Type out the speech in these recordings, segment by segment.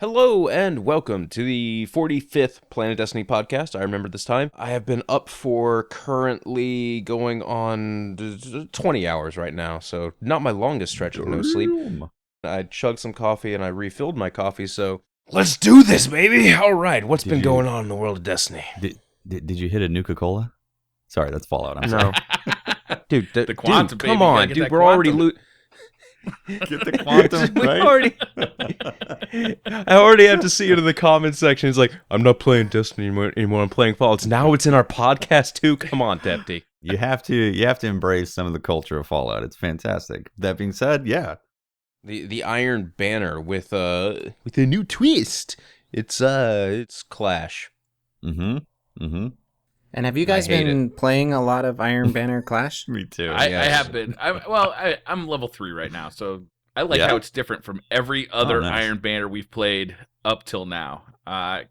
Hello and welcome to the 45th PlanetDestiny podcast. I remember this time. I have been up for currently going on 20 hours right now, so not my longest stretch of no sleep. I chugged some coffee and I refilled my coffee, so let's do this, baby! All right, what's been going on in the world of Destiny? Did you hit a Nuka-Cola? Sorry, that's Fallout. I'm sorry. Dude, the quantum, dude, come baby. on, dude, we're already Get the quantum, right? I already have to see it in the comments section. It's like, I'm not playing Destiny anymore. I'm playing Fallout. Now it's in our podcast too. Come on, Deputy. You have to embrace some of the culture of Fallout. It's fantastic. That being said, yeah. The Iron Banner with a new twist. It's Clash. Mm-hmm. And have you guys been playing a lot of Iron Banner Clash? Me too. I have been. I'm level 3 right now, so I like how it's different from every other Iron Banner we've played up till now. I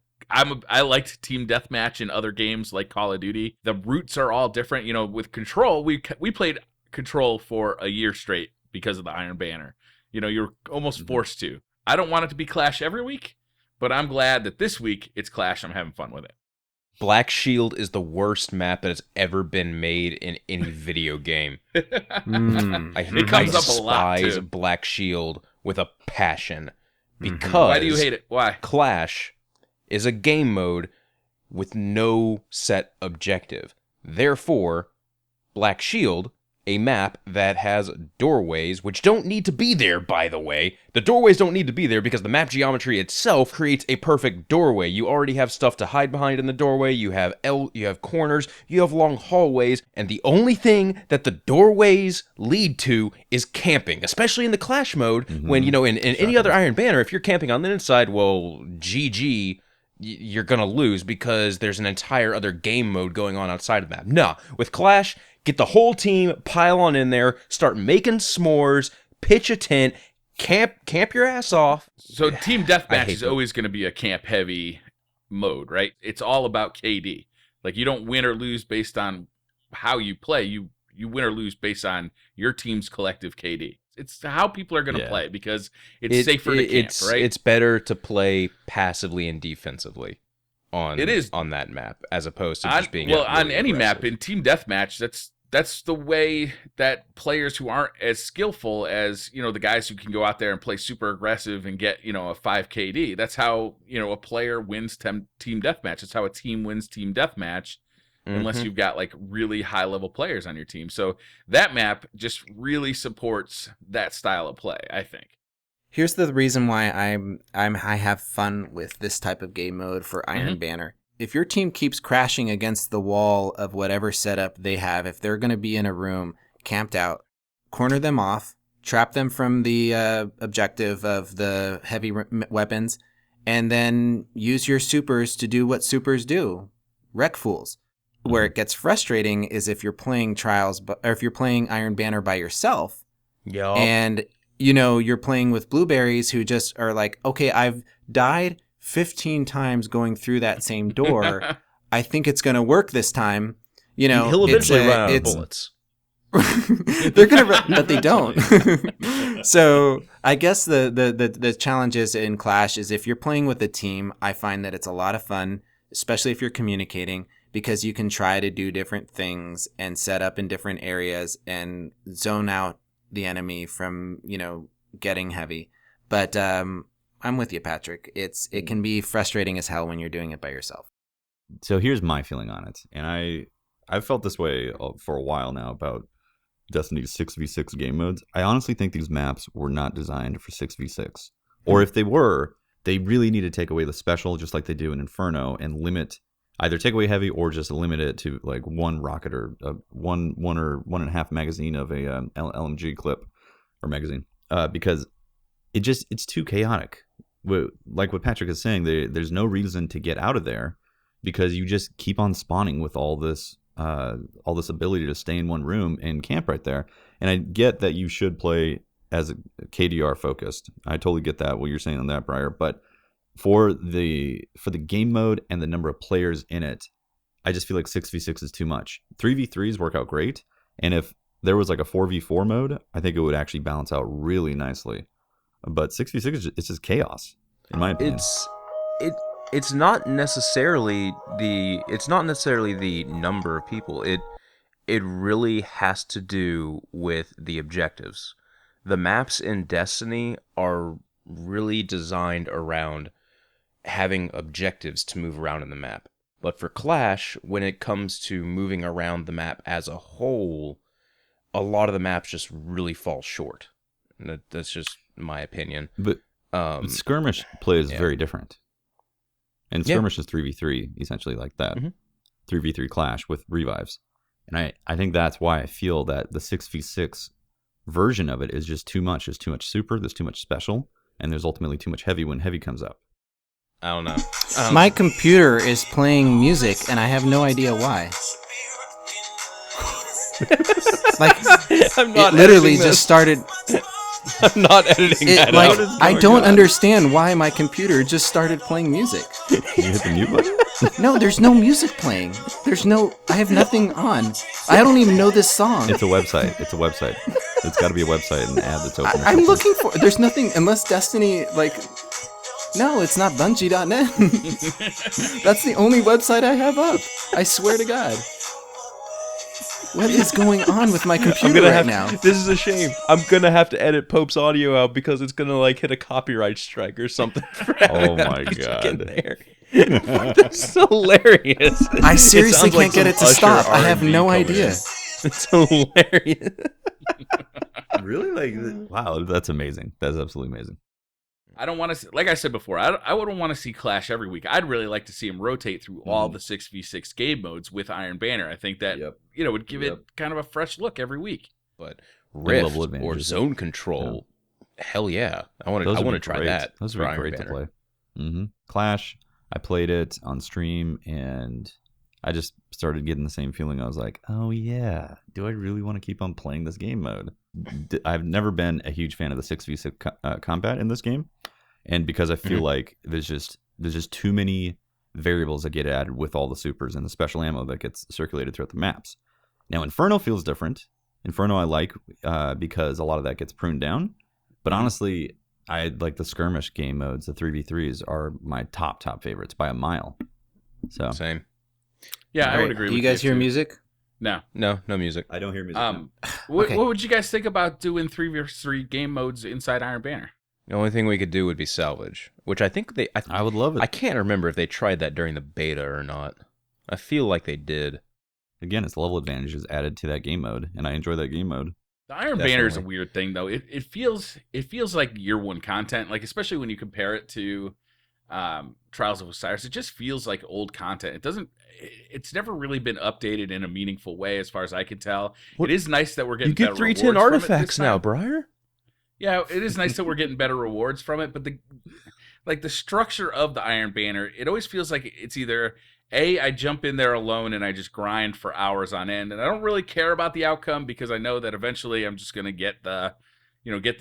liked Team Deathmatch in other games like Call of Duty. The routes are all different. You know, with Control, we played Control for a year straight because of the Iron Banner. You know, you're almost forced to. I don't want it to be Clash every week, but I'm glad that this week it's Clash. I'm having fun with it. Black Shield is the worst map that has ever been made in any video game. It comes up a lot, too. Black Shield with a passion. Because why do you hate it? Why? Clash is a game mode with no set objective. Therefore, Black Shield, a map that has doorways, which don't need to be there, by the way. The doorways don't need to be there because the map geometry itself creates a perfect doorway. You already have stuff to hide behind in the doorway. You have corners. You have long hallways. And the only thing that the doorways lead to is camping, especially in the Clash mode when, you know, in any other Iron Banner, if you're camping on the inside, well, GG, you're going to lose because there's an entire other game mode going on outside of the map. No, with Clash, get the whole team, pile on in there, start making s'mores, pitch a tent, camp your ass off. So Team Deathmatch is always going to be a camp-heavy mode, right? It's all about KD. Like, you don't win or lose based on how you play. You win or lose based on your team's collective KD. It's how people are going to play because it's safer to camp, right? It's better to play passively and defensively on that map as opposed to just being on any map in Team Deathmatch. That's the way that players who aren't as skillful as, you know, the guys who can go out there and play super aggressive and get, you know, a 5 KD. That's how, you know, a player wins Team Deathmatch. It's how a team wins Team Deathmatch. Unless you've got like really high level players on your team. So that map just really supports that style of play, I think. Here's the reason why I have fun with this type of game mode for Iron Banner. If your team keeps crashing against the wall of whatever setup they have, if they're going to be in a room camped out, corner them off, trap them from the objective of the heavy weapons, and then use your supers to do what supers do, wreck fools. Where it gets frustrating is if you're playing or if you're playing Iron Banner by yourself, and you know you're playing with blueberries who just are like, okay, I've died 15 times going through that same door. I think it's going to work this time. You know, he'll eventually run out of bullets. They're gonna, but they don't. So I guess the challenges in Clash is if you're playing with a team, I find that it's a lot of fun, especially if you're communicating. Because you can try to do different things and set up in different areas and zone out the enemy from, you know, getting heavy. But I'm with you, Patrick. It can be frustrating as hell when you're doing it by yourself. So here's my feeling on it. And I've felt this way for a while now about Destiny's 6v6 game modes. I honestly think these maps were not designed for 6v6. Or if they were, they really need to take away the special, just like they do in Inferno, and limit... Either take away heavy or just limit it to like one rocket or one or 1.5 magazine of a LMG clip or magazine, because it's too chaotic. Like what Patrick is saying, there's no reason to get out of there because you just keep on spawning with all this ability to stay in one room and camp right there. And I get that you should play as a KDR focused. I totally get that what you're saying on that, Briar, but. For the game mode and the number of players in it, I just feel like 6v6 is too much. 3v3s work out great, and if there was like a 4v4 mode, I think it would actually balance out really nicely. But 6v6 it's just chaos. in my opinion. It's not necessarily the number of people. It really has to do with the objectives. The maps in Destiny are really designed around having objectives to move around in the map. But for Clash, when it comes to moving around the map as a whole, a lot of the maps just really fall short. That's just my opinion. But Skirmish play is very different. And Skirmish is 3v3, essentially like that. 3v3 Clash with revives. And I think that's why I feel that the 6v6 version of it is just too much. There's too much super, there's too much special, and there's ultimately too much heavy when heavy comes up. I don't know. My computer is playing music, and I have no idea why. Like, I'm not it literally editing just this. started. I'm not editing that Like, out. I don't understand why my computer just started playing music. You hit the mute button? No, there's no music playing. I have nothing on. I don't even know this song. It's a website. It's got to be a website and an ad that's open. I'm looking for. There's nothing unless Destiny like. No, it's not Bungie.net. That's the only website I have up. I swear to God. What is going on with my computer right now? This is a shame. I'm gonna have to edit Pope's audio out because it's gonna like hit a copyright strike or something. For Oh having my that music God. in there. That's hilarious. I seriously sounds like can't get some it to Usher stop. I have R&B no coming idea. in. It's hilarious. Really? Wow, that's amazing. That's absolutely amazing. I don't want to, like I said before, I wouldn't want to see Clash every week. I'd really like to see him rotate through all the 6v6 game modes with Iron Banner. I think that, would give it kind of a fresh look every week. But level Rift or advantages. zone control, hell yeah. I want to try that. Those for are Iron great to Banner. play. Clash, I played it on stream, and I just started getting the same feeling. I was like, oh yeah, do I really want to keep on playing this game mode? I've never been a huge fan of the 6v6 combat in this game. And because I feel like there's just too many variables that get added with all the supers and the special ammo that gets circulated throughout the maps. Now, Inferno feels different. Inferno I like because a lot of that gets pruned down. But honestly, I like the skirmish game modes. The 3v3s are my top favorites by a mile. So Same. Yeah, I would agree Do with you guys hear too. music? No. No music. I don't hear music. What would you guys think about doing 3v3 game modes inside Iron Banner? The only thing we could do would be salvage, which I think I would love it. I can't remember if they tried that during the beta or not. I feel like they did. Again, it's level advantages added to that game mode, and I enjoy that game mode. The Iron Banner is a weird thing, though. It feels like year one content, like especially when you compare it to Trials of Osiris. It just feels like old content. It's never really been updated in a meaningful way, as far as I can tell. It is nice that we're getting You get better 310 rewards from it artifacts this now, time. Briar. Yeah, it is nice that we're getting better rewards from it, but the structure of the Iron Banner, it always feels like it's either I jump in there alone and I just grind for hours on end, and I don't really care about the outcome because I know that eventually I'm just gonna get the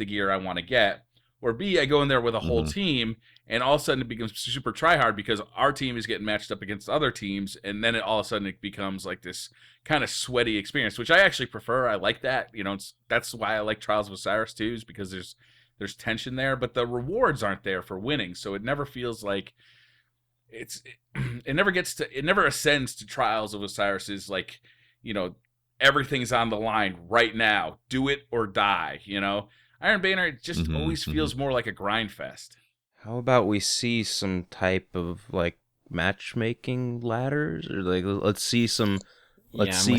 gear I want to get. Or B, I go in there with a whole team, and all of a sudden it becomes super tryhard because our team is getting matched up against other teams, and then all of a sudden it becomes like this kind of sweaty experience, which I actually prefer. I like that. That's why I like Trials of Osiris too, is because there's tension there, but the rewards aren't there for winning, so it never feels like it never ascends to Trials of Osiris is like, everything's on the line right now. Do it or die, Iron Banner just always feels more like a grind fest. How about we see some type of like matchmaking ladders, or like let's see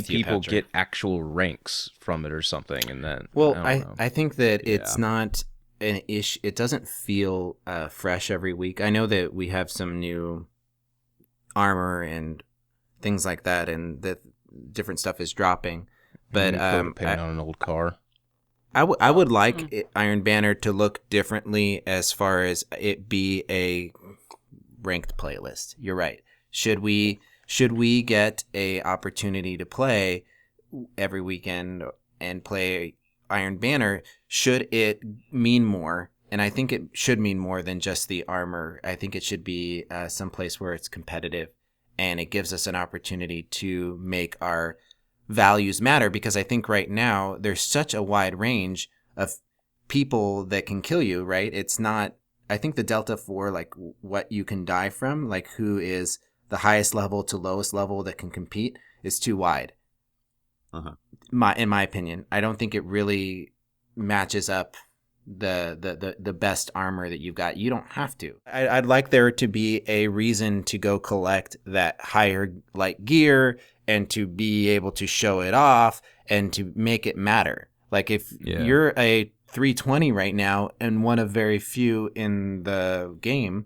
people get actual ranks from it or something, and then I think that it's not an issue. It doesn't feel fresh every week. I know that we have some new armor and things like that, and that different stuff is dropping. But paint on an old car. I would like Iron Banner to look differently as far as it be a ranked playlist. You're right. Should we get a opportunity to play every weekend and play Iron Banner? Should it mean more? And I think it should mean more than just the armor. I think it should be someplace where it's competitive, and it gives us an opportunity to make our values matter, because I think right now there's such a wide range of people that can kill you, right? It's not the delta for like what you can die from, like who is the highest level to lowest level that can compete, is too wide. In my opinion, I don't think it really matches up the best armor that you've got. You don't have to. I'd like there to be a reason to go collect that higher like gear and to be able to show it off and to make it matter. Like if you're a 320 right now and one of very few in the game,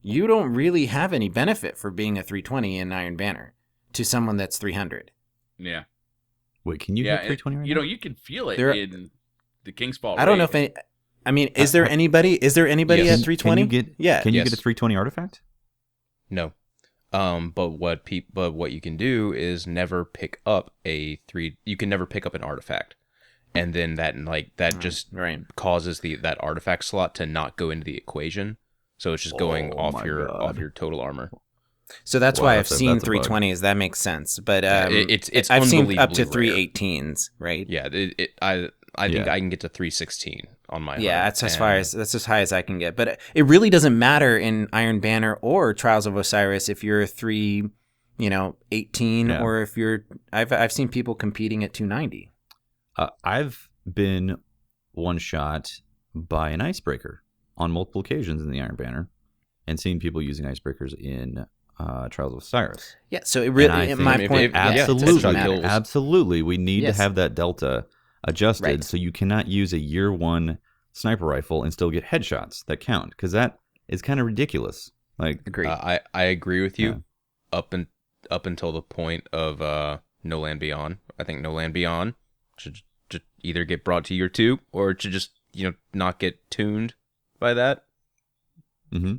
you don't really have any benefit for being a 320 in Iron Banner to someone that's 300. Yeah. Wait, can you hit 320 right now? You can feel it in the King's Fall. I don't know if any. I mean, is there anybody? Is there anybody at 320? Can you get a 320 artifact? No. But what you can do is never pick up you can never pick up an artifact. And then that causes that artifact slot to not go into the equation. So it's just going off your total armmer. So that's why I've seen 320s. That makes sense. But it's I've seen up to rare. 318s, right? Yeah, I think I can get to 316 on my that's as high as I can get. But it really doesn't matter in Iron Banner or Trials of Osiris if you're 318 or if you're. I've seen people competing at 290. I've been one shot by an icebreaker on multiple occasions in the Iron Banner, and seen people using icebreakers in Trials of Osiris. Yeah, so it really, my point, absolutely, we need to have that delta adjusted so you cannot use a year 1 sniper rifle and still get headshots that count, because that is kind of ridiculous. Like, agreed. I agree with you up until the point of No Land Beyond. I think No Land Beyond should just either get brought to year 2 or it should just not get tuned by that. Mm-hmm.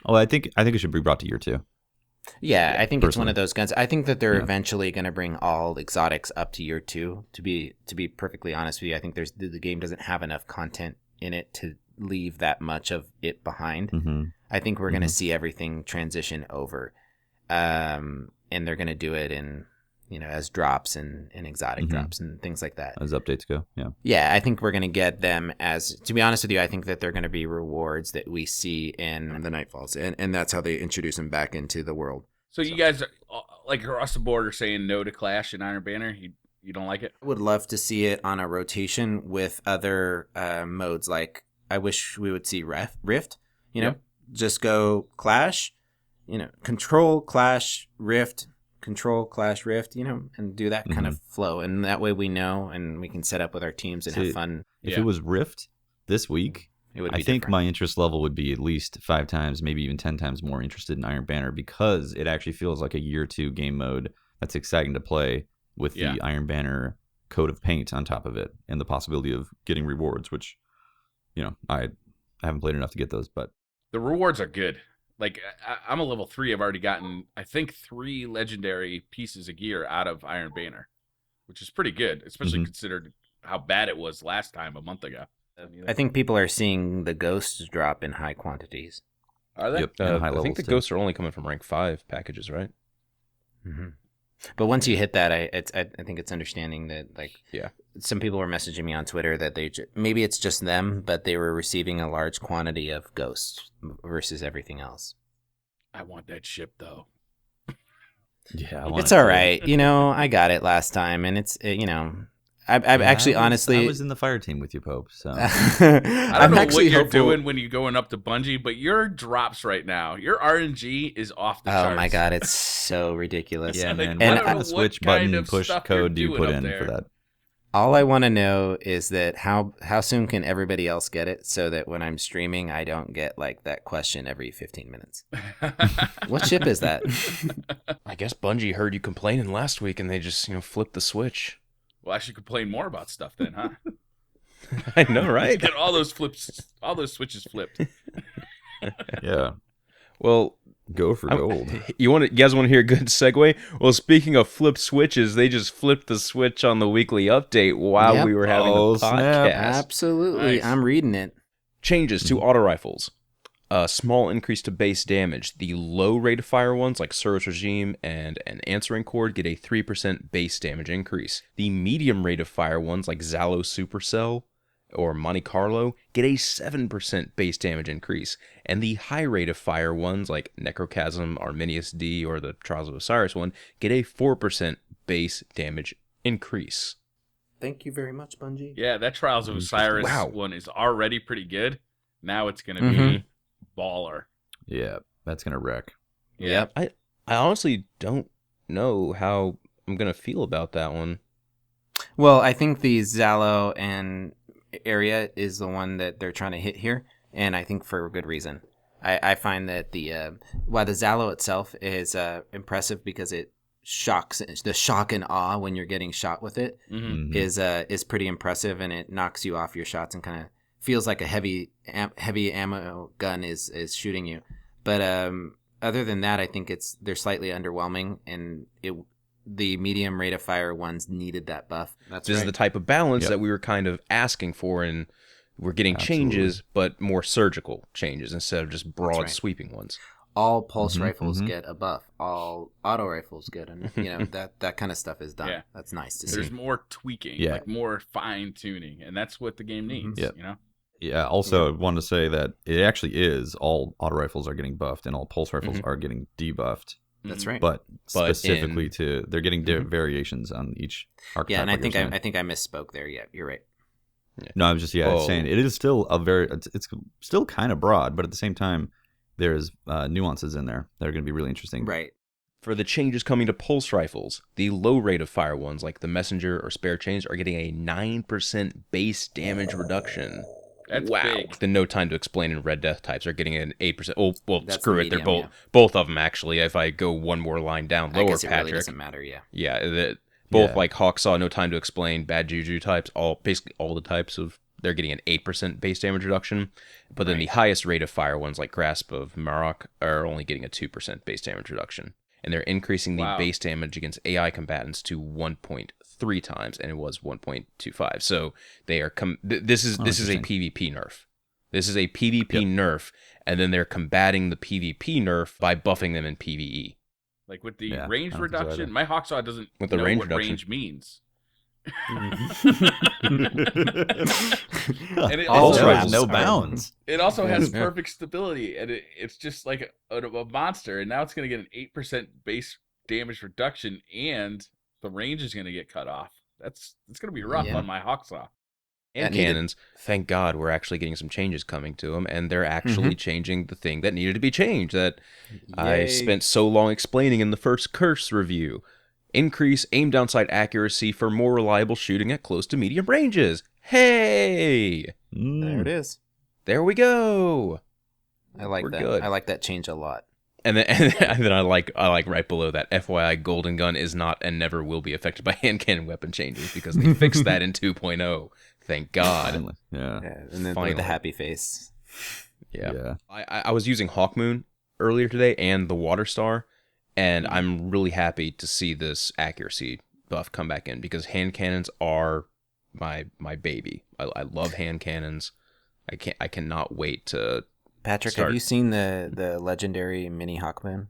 Oh, I think it should be brought to year 2. Yeah, I think it's one of those guns. I think that they're eventually going to bring all exotics up to year 2. To be perfectly honest with you, I think the game doesn't have enough content in it to leave that much of it behind. Mm-hmm. I think we're going to see everything transition over, and they're going to do it in as drops and exotic drops and things like that. As updates go, yeah. Yeah, I think we're going to get them as, to be honest with you, I think that they're going to be rewards that we see in the Nightfalls, and that's how they introduce them back into the world. So you guys, like across the board, are saying no to Clash and Iron Banner? You don't like it? I would love to see it on a rotation with other modes. Like, I wish we would see Rift, just go Clash, Control, Clash, Rift, Control, Clash, Rift, and do that kind of flow. And that way we know and we can set up with our teams and have fun. If it was Rift this week, I think my interest level would be at least 5 times, maybe even 10 times more interested in Iron Banner, because it actually feels like a year 2 game mode that's exciting to play with the Iron Banner coat of paint on top of it and the possibility of getting rewards, which, I haven't played enough to get those, but the rewards are good. Like, I'm a level 3. I've already gotten, I think, 3 legendary pieces of gear out of Iron Banner, which is pretty good, especially considered how bad it was last time a month ago. I think people are seeing the ghosts drop in high quantities. Are they? Yep, I think the ghosts are only coming from rank 5 packages, right? Mm-hmm. But once you hit that, I think it's understanding that, some people were messaging me on Twitter that maybe it's just them, but they were receiving a large quantity of ghosts versus everything else. I want that ship, though. Yeah, it's all right. I got it last time, and it's, I've actually, honestly... I was in the fire team with you, Pope, so... I don't know what you're doing when you're going up to Bungie, but your drops right now, your RNG is off the charts. Oh my god, it's so ridiculous. Yeah, man. And what kind of switch button push code do you put in for that? All I want to know is that how soon can everybody else get it, so that when I'm streaming, I don't get that question every 15 minutes. What ship is that? I guess Bungie heard you complaining last week, and they just flipped the switch. Well, I should complain more about stuff then, huh? I know, right? Get all those switches flipped. Yeah. Well, go for gold. You guys want to hear a good segue? Well, speaking of flipped switches, they just flipped the switch on the weekly update while we were having the podcast. Snap. Absolutely. Nice. I'm reading it. Changes to auto rifles. A small increase to base damage. The low rate of fire ones, like Service Regime and an Answering Cord, get a 3% base damage increase. The medium rate of fire ones, like Zalo Supercell, or Monte Carlo get a 7% base damage increase, and the high rate of fire ones like Necrochasm, Arminius D, or the Trials of Osiris one get a 4% base damage increase. Thank you very much, Bungie. Yeah, that Trials of Osiris one is already pretty good. Now it's going to be baller. Yeah, that's gonna wreck. Yeah. I honestly don't know how I'm gonna feel about that one. Well, I think the Zalo and area is the one that they're trying to hit here, and I think for a good reason. I find that while the Zalo itself is impressive because it shocks, the shock and awe when you're getting shot with it is pretty impressive, and it knocks you off your shots and kind of feels like a heavy ammo gun is shooting you. But other than that, I think they're slightly underwhelming, and the medium rate of fire ones needed that buff. This is the type of balance that we were kind of asking for, and we're getting changes, but more surgical changes instead of just broad sweeping ones. All pulse rifles get a buff. All auto rifles get, and that kind of stuff is done. Yeah. That's nice to see. There's more tweaking, like more fine tuning, and that's what the game needs. Yeah. Also, I wanted to say that it actually is all auto rifles are getting buffed, and all pulse rifles are getting debuffed. That's right. But specifically they're getting variations on each archetype. Yeah, and I think I misspoke there. Yeah, you're right. Yeah. No, I'm just saying it is still it's still kind of broad, but at the same time, there's nuances in there that are going to be really interesting. Right. For the changes coming to pulse rifles, the low rate of fire ones like the Messenger or Spare Chains are getting a 9% base damage reduction. That's big. The No Time to Explain and Red Death types are getting an 8%. Oh, well, That's screw it. medium, They're both of them, actually. If I go one more line down lower, I guess it Patrick. really doesn't matter, yeah. Yeah, both like Hawksaw, No Time to Explain, Bad Juju types, basically all the types they're getting an 8% base damage reduction. But then the highest rate of fire ones like Grasp of Marok are only getting a 2% base damage reduction. And they're increasing the base damage against AI combatants to 1.3 times, and it was 1.25. So they are this is a PvP nerf. This is a PvP nerf, and then they're combating the PvP nerf by buffing them in PvE. Like with the range reduction, my Hawksaw doesn't know what range means. And it also has no bounds. It also has perfect stability, and it's just like a monster. And now it's going to get an 8% base damage reduction, and the range is going to get cut off. It's going to be rough on my Hawksaw. And cannons, thank God we're actually getting some changes coming to them, and they're actually changing the thing that needed to be changed that I spent so long explaining in the first Curse review. Increase aim down sight accuracy for more reliable shooting at close to medium ranges. Hey! There it is. There we go. I like that. Good. I like that change a lot. And then I like right below that, FYI, Golden Gun is not and never will be affected by hand cannon weapon changes because they fixed that in 2.0. Thank God. Yeah. And then with the happy face. Yeah. I was using Hawkmoon earlier today and the Water Star, and I'm really happy to see this accuracy buff come back in because hand cannons are my baby. I love hand cannons. I cannot wait to Patrick, have you seen the legendary mini Hawkmoon?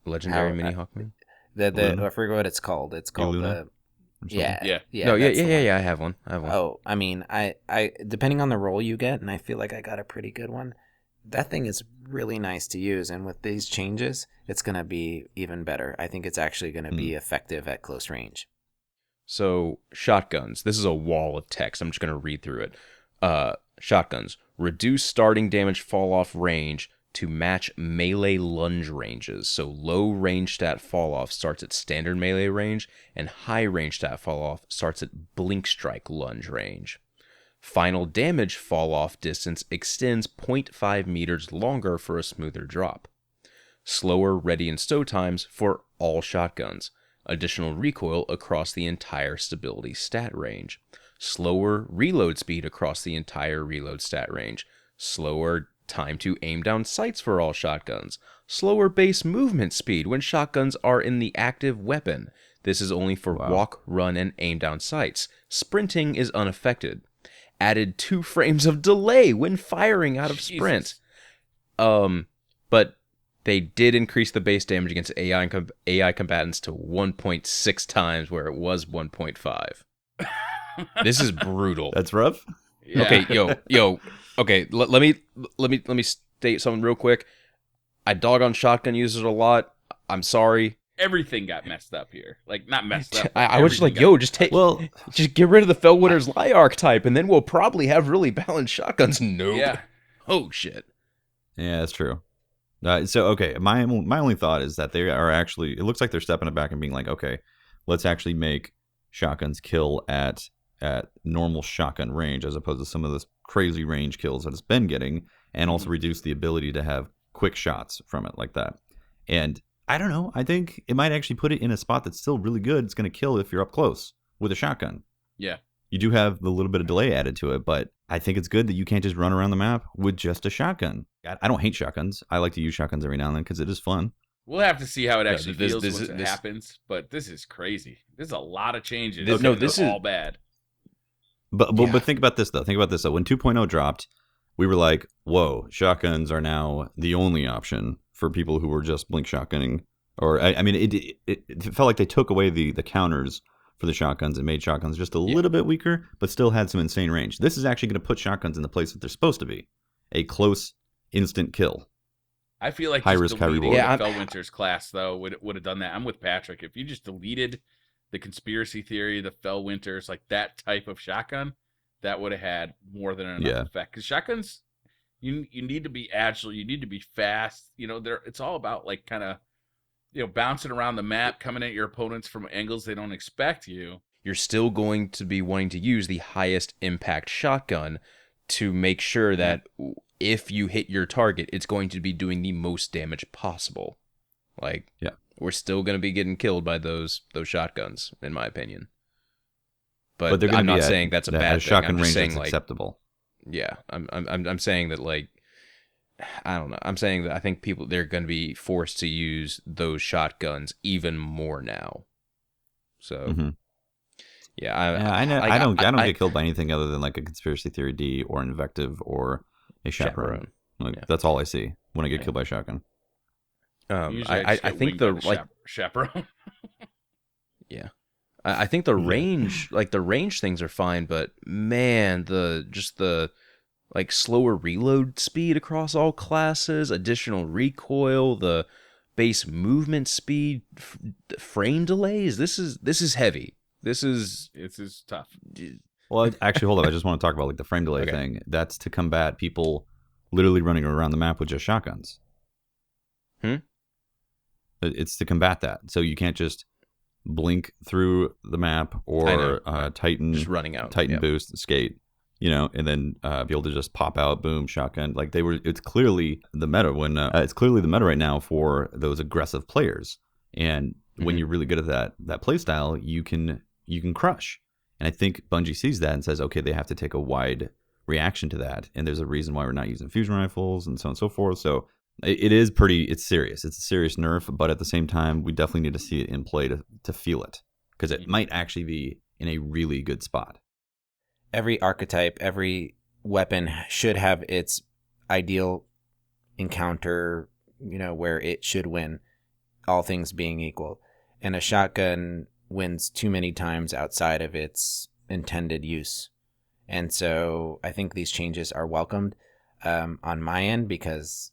Legendary mini Hawkmoon? I forget what it's called. It's called Yeah. I have one. Oh, I mean, I depending on the role you get, and I feel like I got a pretty good one. That thing is really nice to use, and with these changes, it's going to be even better. I think it's actually going to be effective at close range. So, shotguns. This is a wall of text. I'm just going to read through it. Shotguns. Reduce starting damage fall off range to match melee lunge ranges. So, low range stat fall off starts at standard melee range, and high range stat fall off starts at blink strike lunge range. Final damage fall-off distance extends 0.5 meters longer for a smoother drop. Slower ready and stow times for all shotguns. Additional recoil across the entire stability stat range. Slower reload speed across the entire reload stat range. Slower time to aim down sights for all shotguns. Slower base movement speed when shotguns are in the active weapon. This is only for walk, run, and aim down sights. Sprinting is unaffected. Added 2 frames of delay when firing out of sprint. But they did increase the base damage against AI combatants to 1.6 times where it was 1.5. This is brutal. That's rough. Yeah. Okay, yo. Okay, let me state something real quick. I dog on shotgun users a lot. I'm sorry. Everything got messed up here. Like, not messed up. I was just like, just get rid of the Fellwinter's Lie archetype, and then we'll probably have really balanced shotguns. Nope. Yeah. Oh shit. Yeah, that's true. So okay, my only thought is that they are actually. It looks like they're stepping it back and being like, okay, let's actually make shotguns kill at normal shotgun range as opposed to some of this crazy range kills that it's been getting, and also reduce the ability to have quick shots from it like that. And I don't know. I think it might actually put it in a spot that's still really good. It's going to kill if you're up close with a shotgun. Yeah. You do have the little bit of delay added to it, but I think it's good that you can't just run around the map with just a shotgun. I don't hate shotguns. I like to use shotguns every now and then because it is fun. We'll have to see how it actually feels once this it happens, but this is crazy. This is a lot of changes. This is all bad. But think about this, though. Think about this, though. When 2.0 dropped, we were like, whoa, shotguns are now the only option for people who were just blink shotgunning. Or, I mean, it felt like they took away the counters for the shotguns and made shotguns just a little bit weaker, but still had some insane range. This is actually going to put shotguns in the place that they're supposed to be. A close, instant kill. I feel like high just risk, high deleting reward. the Fellwinter's class, though, would have done that. I'm with Patrick. If you just deleted the conspiracy theory, the Fellwinters, like that type of shotgun, that would have had more than enough effect. Because shotguns, you need to be agile, you need to be fast. You know, it's all about like kind of, you know, bouncing around the map, coming at your opponents from angles they don't expect you. You're still going to be wanting to use the highest impact shotgun to make sure that if you hit your target, it's going to be doing the most damage possible. Like, we're still going to be getting killed by those shotguns, in my opinion. But I'm not saying that's a bad thing. Shotgun I'm just range saying, that's acceptable. Yeah, I'm saying that, like, I don't know. I'm saying that I think they're going to be forced to use those shotguns even more now. So, I don't get killed by anything other than like a conspiracy theory D or an invective or a chaperone. That's all I see when I get killed by a shotgun. I think chaperone. Yeah. I think the range, like the range things are fine, but man, the like slower reload speed across all classes, additional recoil, the base movement speed, frame delays. This is heavy. This is tough. Well, actually, hold on. I just want to talk about like the frame delay thing. That's to combat people literally running around the map with just shotguns. It's to combat that. So you can't just blink through the map or Titan just running out, Titan boost, skate, you know, and then be able to just pop out, boom, shotgun. Like it's clearly the meta it's clearly the meta right now for those aggressive players. And when you're really good at that play style, you can crush. And I think Bungie sees that and says, okay, they have to take a wide reaction to that. And there's a reason why we're not using fusion rifles and so on and so forth. So it's serious. It's a serious nerf, but at the same time, we definitely need to see it in play to feel it, because it might actually be in a really good spot. Every archetype, every weapon should have its ideal encounter, you know, where it should win, all things being equal. And a shotgun wins too many times outside of its intended use. And so I think these changes are welcomed on my end, because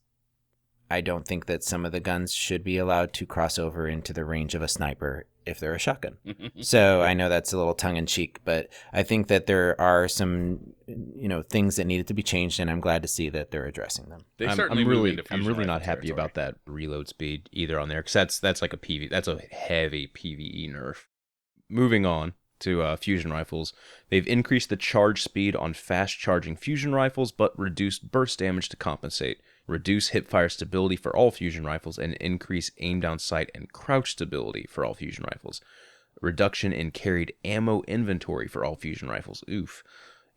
I don't think that some of the guns should be allowed to cross over into the range of a sniper if they're a shotgun. So I know that's a little tongue-in-cheek, but I think that there are some, you know, things that needed to be changed, and I'm glad to see that they're addressing them. I'm really not happy about that reload speed either on there, because that's like that's a heavy PvE nerf. Moving on to fusion rifles, they've increased the charge speed on fast charging fusion rifles, but reduced burst damage to compensate. Reduce hipfire stability for all fusion rifles, and increase aim down sight and crouch stability for all fusion rifles. Reduction in carried ammo inventory for all fusion rifles. Oof.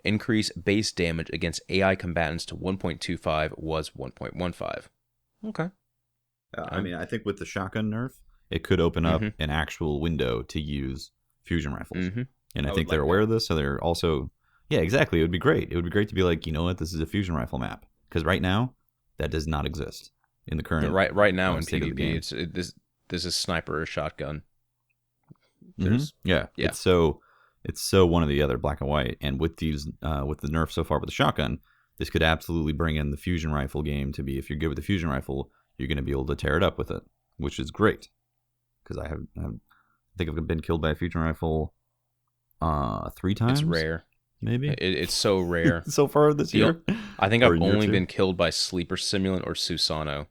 Increase base damage against AI combatants to 1.25 was 1.15. Okay. I mean, I think with the shotgun nerf, it could open up an actual window to use fusion rifles. And I think they're aware of this, so they're also... Yeah, exactly. It would be great. It would be great to be like, you know what, this is a fusion rifle map. Because right now, that does not exist in the current... Right now in PvP, this is sniper or shotgun. Yeah. It's so It's so one or the other, black and white. And with these, with the nerf so far with the shotgun, this could absolutely bring in the fusion rifle game to be, if you're good with the fusion rifle, you're going to be able to tear it up with it, which is great. Because I think I've been killed by a fusion rifle 3 times. It's rare. Maybe. It's so rare. So far this year. I think I've only been killed by Sleeper Simulant or Susano.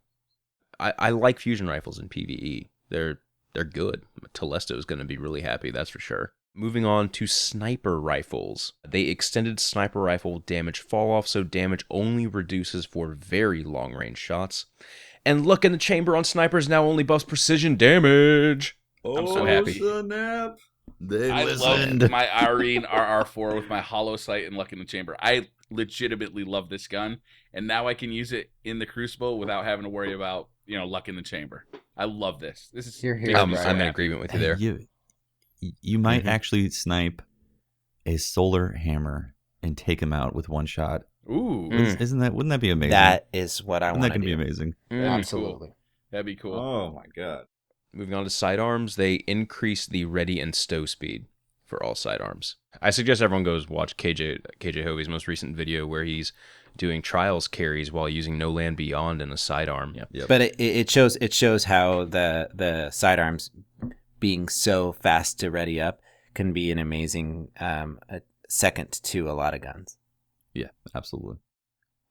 I like fusion rifles in PvE. They're good. Telesto is going to be really happy, that's for sure. Moving on to sniper rifles. They extended sniper rifle damage fall off, so damage only reduces for very long range shots. And luck in the chamber on snipers now only buffs precision damage. I'm so happy. Snap. I love my Irene RR4 with my hollow sight and luck in the chamber. I legitimately love this gun, and now I can use it in the Crucible without having to worry about, luck in the chamber. I love this. This is I'm in agreement with you there. You might actually snipe a solar hammer and take him out with one shot. Ooh. Wouldn't that be amazing? That is what I want to do. Wouldn't that be amazing? Absolutely. That'd be cool. Oh my god. Moving on to sidearms, they increased the ready and stow speed for all sidearms. I suggest everyone goes watch KJ Hovey's most recent video where he's doing trials carries while using No Land Beyond in a sidearm. Yep. But it shows how the sidearms being so fast to ready up can be an amazing second to a lot of guns. Yeah, absolutely.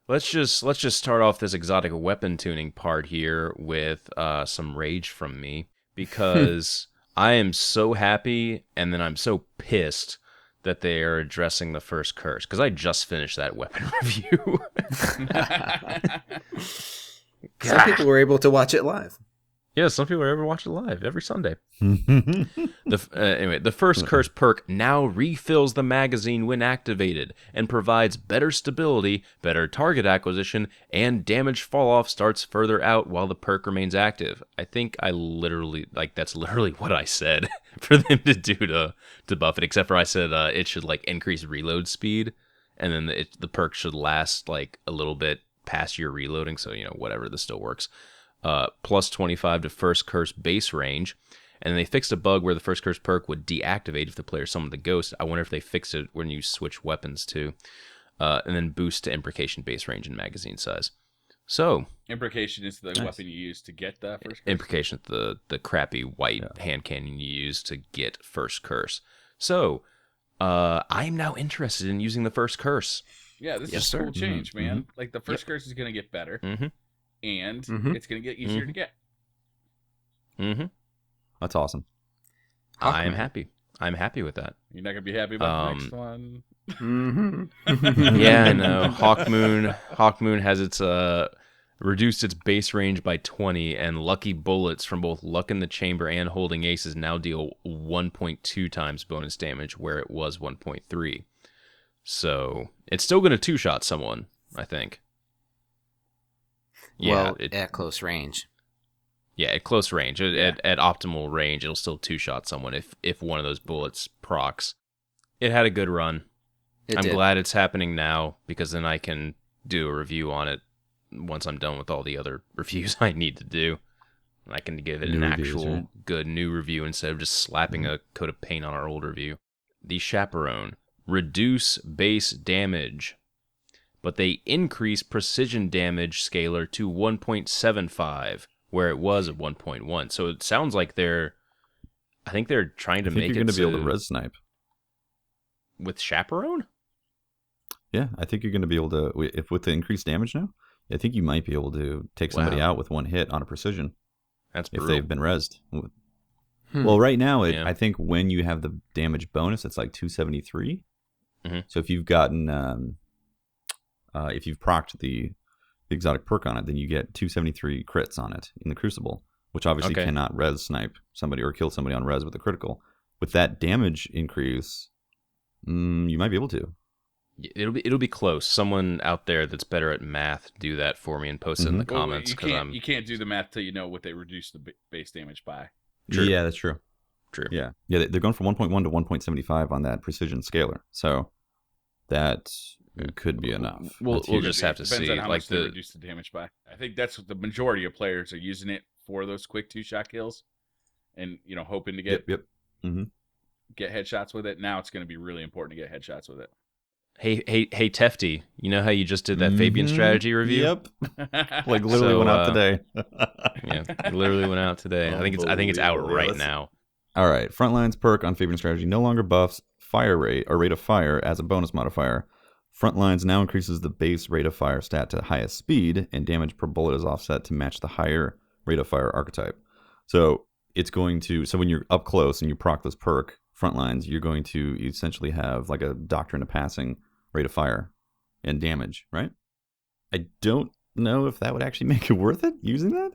Let's just start off this exotic weapon tuning part here with some rage from me, because I am so happy and then I'm so pissed that they are addressing the first curse, because I just finished that weapon review. Some people were able to watch it live. Yeah, some people are ever watch it live every Sunday. Anyway, the first curse perk now refills the magazine when activated and provides better stability, better target acquisition, and damage falloff starts further out while the perk remains active. I think that's literally what I said for them to do to buff it, except for I said it should increase reload speed, and then the perk should last a little bit past your reloading, so whatever, this still works. Plus 25 to first curse base range, and then they fixed a bug where the first curse perk would deactivate if the player summoned the ghost. I wonder if they fixed it when you switch weapons too. And then boost to imprecation base range and magazine size. So imprecation is the weapon you use to get the first curse? Imprecation is the crappy white hand cannon you use to get first curse. So I'm now interested in using the first curse. Yeah, this is a cool change, man. Mm-hmm. The first curse is going to get better. Mm-hmm. And it's going to get easier to get. Mm-hmm. That's awesome. I'm happy. I'm happy with that. You're not going to be happy about the next one? Yeah, I know. Hawkmoon has its reduced its base range by 20, and lucky bullets from both luck in the chamber and holding aces now deal 1.2 times bonus damage, where it was 1.3. So it's still going to two-shot someone, I think. Yeah, at close range. Yeah, at close range. At optimal range, it'll still two-shot someone if one of those bullets procs. It had a good run. I'm glad it's happening now, because then I can do a review on it once I'm done with all the other reviews I need to do. I can give it an actual good new review instead of just slapping a coat of paint on our old review. The Chaperone. Reduce base damage, but they increase precision damage scalar to 1.75, where it was at 1.1. So it sounds like I think they're trying to make it. You're going to be able to res snipe with Chaperone. Yeah, I think you're going to be able to, with the increased damage now. I think you might be able to take somebody out with one hit on a precision. That's brutal. If they've been rezzed. Well, right now, I think when you have the damage bonus, it's 273. Mm-hmm. So if you've gotten, if you've procced the exotic perk on it, then you get 273 crits on it in the Crucible, which obviously cannot res snipe somebody or kill somebody on res with a critical. With that damage increase, you might be able to. It'll be close. Someone out there that's better at math, do that for me and post it in the comments. You can't do the math till you know what they reduce the base damage by. True. Yeah, that's true. True. Yeah, they're going from 1.1 to 1.75 on that precision scalar. So that could be enough. We'll just have to see. Depends on how much they reduce the damage by. I think that's what the majority of players are using it for, those quick 2-shot kills, and hoping to get get headshots with it. Now it's going to be really important to get headshots with it. Hey, Tefty, you know how you just did that Fabian strategy review? Yep. Like literally went out today. Yeah, it literally went out today. I think it's out right now. All right. Frontlines perk on Fabian strategy no longer buffs fire rate or rate of fire as a bonus modifier. Frontlines now increases the base rate of fire stat to the highest speed, and damage per bullet is offset to match the higher rate of fire archetype. So it's going to, so when you're up close and you proc this perk, Frontlines, you're going to essentially have like a Doctrine of Passing rate of fire and damage, right? I don't know if that would actually make it worth it using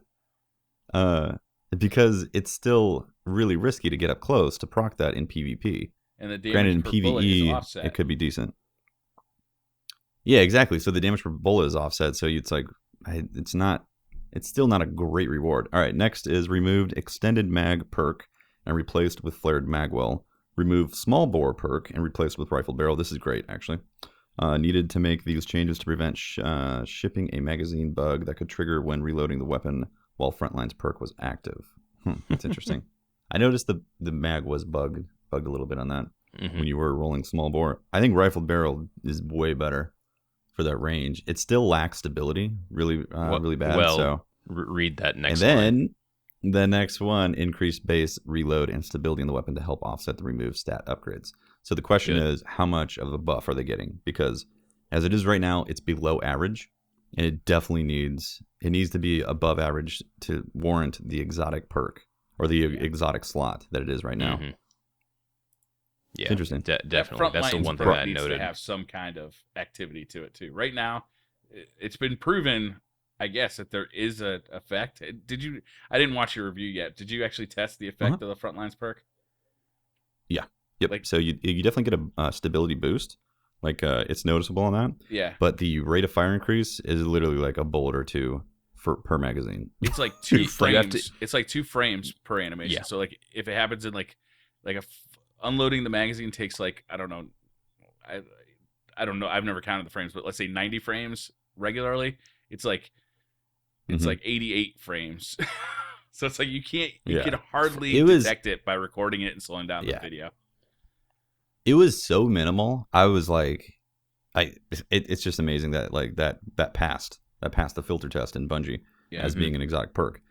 that. Because it's still really risky to get up close to proc that in PvP. And the damage granted, in per bullet is PvE, offset. it could be decent. Yeah, exactly. So the damage per bullet is offset. So it's like, it's still not a great reward. All right, next is removed Extended Mag perk and replaced with Flared Magwell. Remove Small Bore perk and replaced with Rifled Barrel. This is great, actually. Needed to make these changes to prevent shipping a magazine bug that could trigger when reloading the weapon while Frontlines perk was active. That's interesting. I noticed the mag was bugged a little bit on that when you were rolling Small Bore. I think Rifled Barrel is way better for that range. It still lacks stability, really bad. Well, so read that next and line. then the next one, increased base, reload, and stability in the weapon to help offset the removed stat upgrades. So the question is, how much of a buff are they getting? Because as it is right now, it's below average, and it definitely needs to be above average to warrant the exotic perk or the exotic slot that it is right now. Mm-hmm. Yeah, it's interesting. Definitely, that's the one thing that I noted. To have some kind of activity to it too. Right now, it's been proven, I guess, that there is an effect. I didn't watch your review yet. Did you actually test the effect of the Frontlines perk? Yeah. Yep. So you definitely get a stability boost. Like it's noticeable on that. Yeah. But the rate of fire increase is literally like a bullet or two per magazine. It's like 2 frames. It's like 2 frames per animation. Yeah. So like if it happens in like unloading the magazine takes like, I don't know. I don't know. I've never counted the frames, but let's say 90 frames regularly. It's like 88 frames. So it's like you can hardly detect it by recording it and slowing down the video. It was so minimal. I was like, it's just amazing that like that passed the filter test in Bungie as being an exotic perk.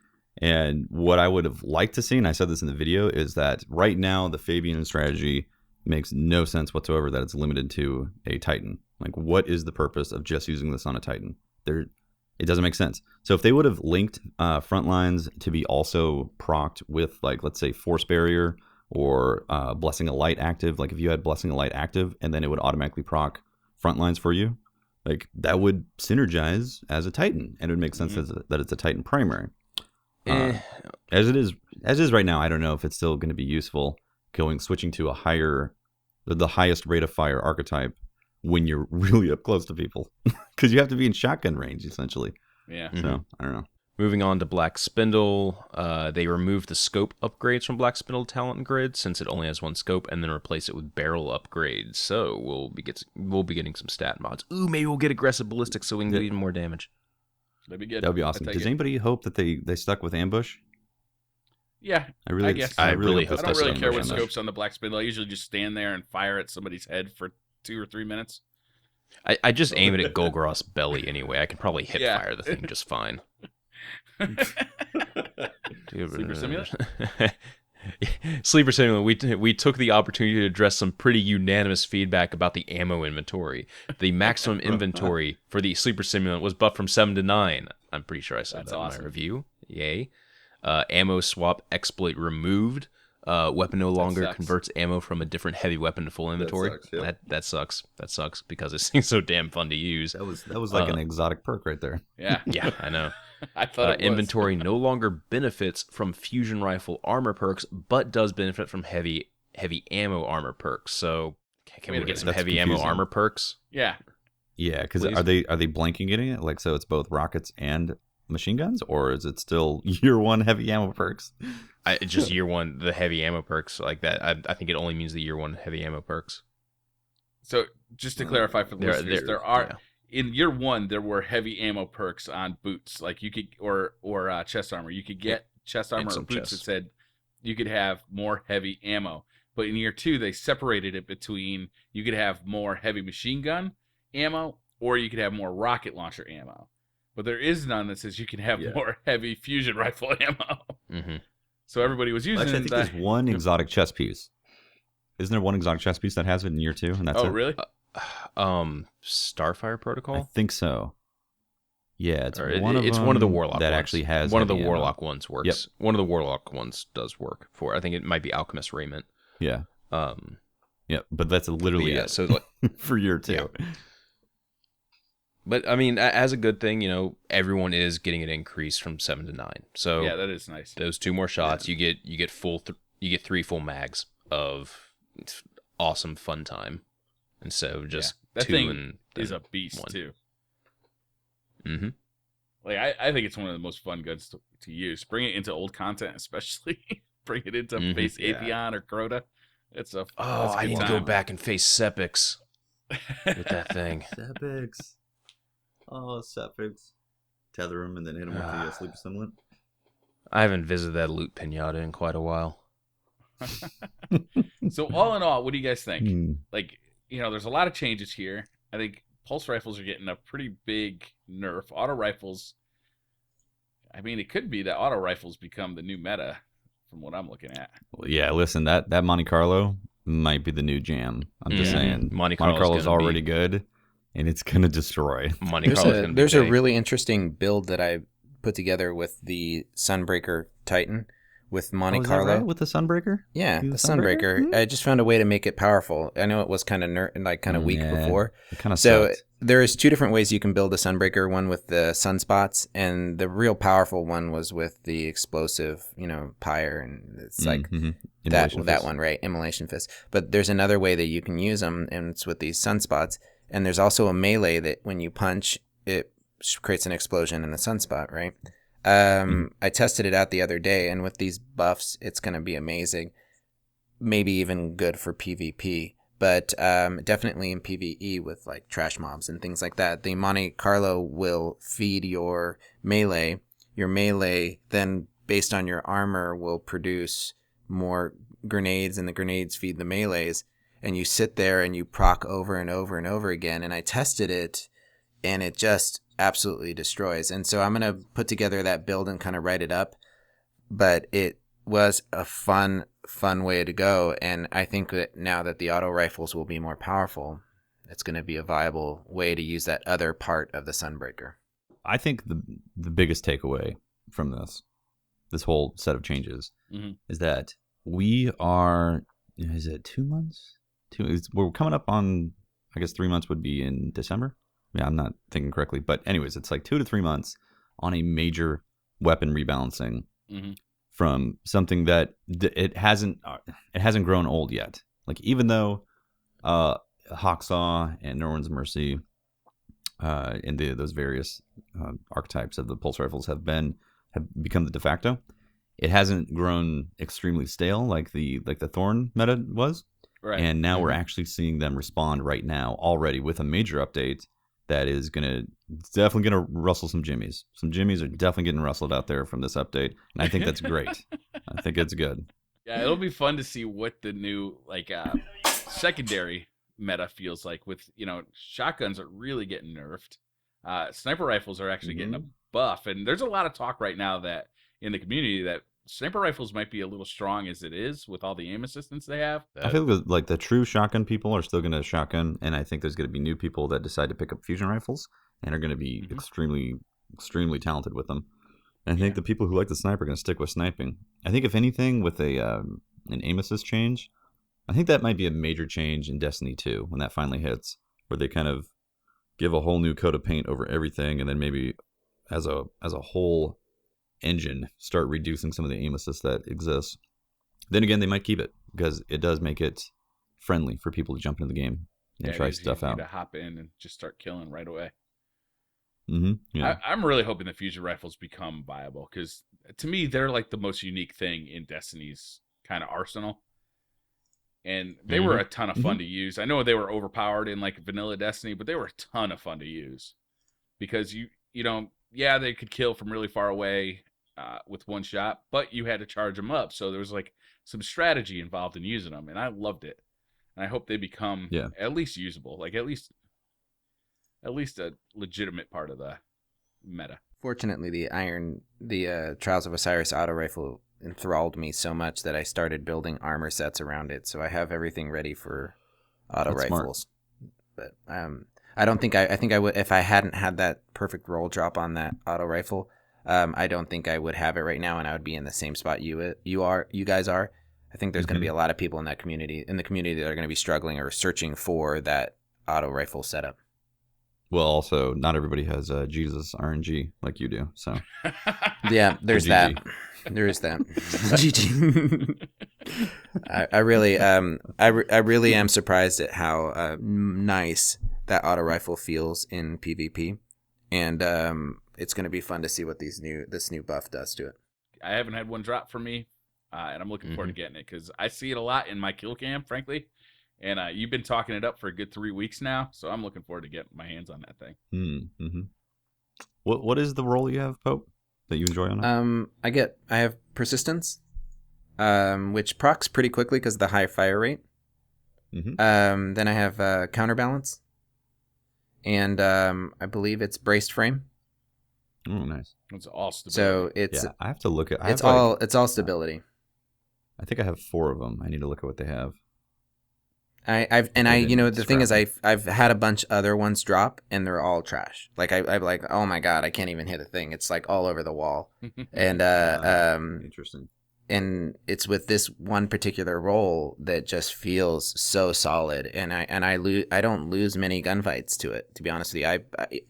And what I would have liked to see, and I said this in the video, is that right now the Fabian strategy makes no sense whatsoever that it's limited to a Titan. Like, what is the purpose of just using this on a Titan? It doesn't make sense. So if they would have linked Frontlines to be also procced with, like, let's say Force Barrier or Blessing of Light active, like if you had Blessing of Light active and then it would automatically proc Frontlines for you, like that would synergize as a Titan and it would make sense that it's a Titan primary. As it is right now, I don't know if it's still going to be useful switching to the highest rate of fire archetype when you're really up close to people, because you have to be in shotgun range essentially. Yeah. So I don't know. Moving on to Black Spindle, they removed the scope upgrades from Black Spindle Talent Grid since it only has one scope, and then replace it with barrel upgrades. So we'll be getting some stat mods. Ooh, maybe we'll get aggressive ballistics so we can do even more damage. That'd be good. That would be awesome. Does anybody hope that they stuck with ambush? Yeah, I guess. I really hope I don't really care what ambush. scopes on the Black Spindle. I usually just stand there and fire at somebody's head for 2 or 3 minutes. I just aim it at Golgoroth's belly anyway. I can probably hip fire the thing just fine. Sleeper Simulant? Sleeper Simulant, we took the opportunity to address some pretty unanimous feedback about the ammo inventory. The maximum inventory for the Sleeper Simulant was buffed from 7 to 9. I'm pretty sure I said that in my review. Yay. Ammo swap exploit removed. Weapon no longer converts ammo from a different heavy weapon to full inventory. That sucks. That sucks because it seems so damn fun to use. That was like an exotic perk right there. Yeah. Yeah, I know. I thought inventory no longer benefits from fusion rifle armor perks, but does benefit from heavy ammo armor perks. So can we get some heavy ammo armor perks? Yeah. Yeah, because are they blanking getting it? Like, so it's both rockets and machine guns, or is it still year 1 heavy ammo perks? Just year 1, the heavy ammo perks like that. I think it only means the year 1 heavy ammo perks. So just to clarify for the listeners, there are in year 1 there were heavy ammo perks on boots, like you could or chest armor. You could get chest armor or boots that said you could have more heavy ammo. But in year 2, they separated it between you could have more heavy machine gun ammo or you could have more rocket launcher ammo. But there is none that says you can have more heavy fusion rifle ammo. Mm-hmm. So everybody was using. Actually, I think there's one exotic chess piece. Isn't there one exotic chess piece that has it in year 2? And that's it? Really? Starfire Protocol. I think so. Yeah, it's one of the Warlock that ones. actually has one of the ammo. Warlock ones works. Yep. One of the Warlock ones does work for. I think it might be Alchemist Raiment. Yeah. Yeah, but that's literally it. So like, for year 2. Yeah. But I mean, as a good thing, everyone is getting an increase from 7 to 9. So yeah, that is nice. Those 2 more shots, you get 3 full mags of awesome fun time, and so just that 2 thing and is a beast 1. too. Mm-hmm. Like I think it's one of the most fun guns to use. Bring it into old content, especially. Bring it into face Atheon or Crota. It's a I need to go back and face Sepix with that thing. Sepix. Oh, Sepix. Tether him and then hit him with the sleep assemblant. I haven't visited that loot pinata in quite a while. So all in all, what do you guys think? Like, there's a lot of changes here. I think pulse rifles are getting a pretty big nerf. Auto rifles, I mean, it could be that auto rifles become the new meta from what I'm looking at. Well, yeah, listen, that Monte Carlo might be the new jam. I'm just saying. Monte Carlo's already good, and it's going to destroy. There's a really interesting build that I put together with the Sunbreaker Titan with Monte Carlo. That right? With the Sunbreaker? Yeah, the Sunbreaker. Mm-hmm. I just found a way to make it powerful. I know it was kind of weak before. It kind of so sucked. There is 2 different ways you can build a Sunbreaker. One with the sunspots, and the real powerful one was with the explosive, pyre, and it's like that one, right? Immolation Fist. But there's another way that you can use them, and it's with these sunspots. And there's also a melee that when you punch, it creates an explosion in a sunspot, right? I tested it out the other day, and with these buffs, it's going to be amazing. Maybe even good for PvP, but definitely in PvE with like trash mobs and things like that. The Monte Carlo will feed your melee. Your melee then, based on your armor, will produce more grenades, and the grenades feed the melees. And you sit there and you proc over and over and over again. And I tested it, and it just absolutely destroys. And so I'm going to put together that build and kind of write it up. But it was a fun way to go. And I think that now that the auto rifles will be more powerful, it's going to be a viable way to use that other part of the Sunbreaker. I think the biggest takeaway from this whole set of changes is that we are, is it 2 months? We're coming up on, I guess 3 months would be in December. Yeah, I'm not thinking correctly. But anyways, it's like 2 to 3 months on a major weapon rebalancing from something that it hasn't grown old yet. Like, even though Hawksaw and Norman's Mercy and those various archetypes of the pulse rifles have become the de facto, it hasn't grown extremely stale like the Thorn meta was. Right. And now we're actually seeing them respond right now already with a major update that is definitely gonna rustle some jimmies. Some jimmies are definitely getting rustled out there from this update, and I think that's great. I think it's good. Yeah, it'll be fun to see what the new secondary meta feels like. With shotguns are really getting nerfed. Sniper rifles are actually getting a buff, and there's a lot of talk right now that in the community that sniper rifles might be a little strong as it is with all the aim assistance they have. I feel like the true shotgun people are still going to shotgun, and I think there's going to be new people that decide to pick up fusion rifles and are going to be extremely, extremely talented with them. And I think the people who like the sniper are going to stick with sniping. I think if anything, with an aim assist change, I think that might be a major change in Destiny 2 when that finally hits, where they kind of give a whole new coat of paint over everything, and then maybe as a whole engine start reducing some of the aim assists that exist. Then again, they might keep it because it does make it friendly for people to jump into the game and try stuff out. To hop in and just start killing right away. Yeah. I'm really hoping the fusion rifles become viable because to me they're like the most unique thing in Destiny's kind of arsenal. And they were a ton of fun to use. I know they were overpowered in like vanilla Destiny, but they were a ton of fun to use because they could kill from really far away. with one shot, but you had to charge them up. So there was like some strategy involved in using them, and I loved it. And I hope they become at least usable, like at least a legitimate part of the meta. Fortunately, the Trials of Osiris auto rifle enthralled me so much that I started building armor sets around it. So I have everything ready for auto rifles. But I don't think I think I would if I hadn't had that perfect roll drop on that auto rifle. I don't think I would have it right now, and I would be in the same spot you guys are. I think there's going to be a lot of people in the community that are going to be struggling or searching for that auto rifle setup. Well, also, not everybody has Jesus RNG like you do, so yeah, there's that. There is that. GG. I really am surprised at how nice that auto rifle feels in PvP, and it's going to be fun to see what this new buff does to it. I haven't had one drop for me, and I'm looking forward to getting it because I see it a lot in my kill cam, frankly. And you've been talking it up for a good 3 weeks now, so I'm looking forward to getting my hands on that thing. Mm-hmm. What is the role you have, Pope, that you enjoy on it? I have persistence, which procs pretty quickly because of the high fire rate. Mm-hmm. Then I have counterbalance, and I believe it's braced frame. Oh, nice. It's all stability. So it's I have to look at. It's all stability. I think I have 4 of them. I need to look at what they have. The thing is, I've had a bunch of other ones drop, and they're all trash. Like I'm like, oh my god, I can't even hit a thing. It's like all over the wall, and interesting. And it's with this one particular role that just feels so solid, and I don't lose many gunfights to it. To be honest with you, I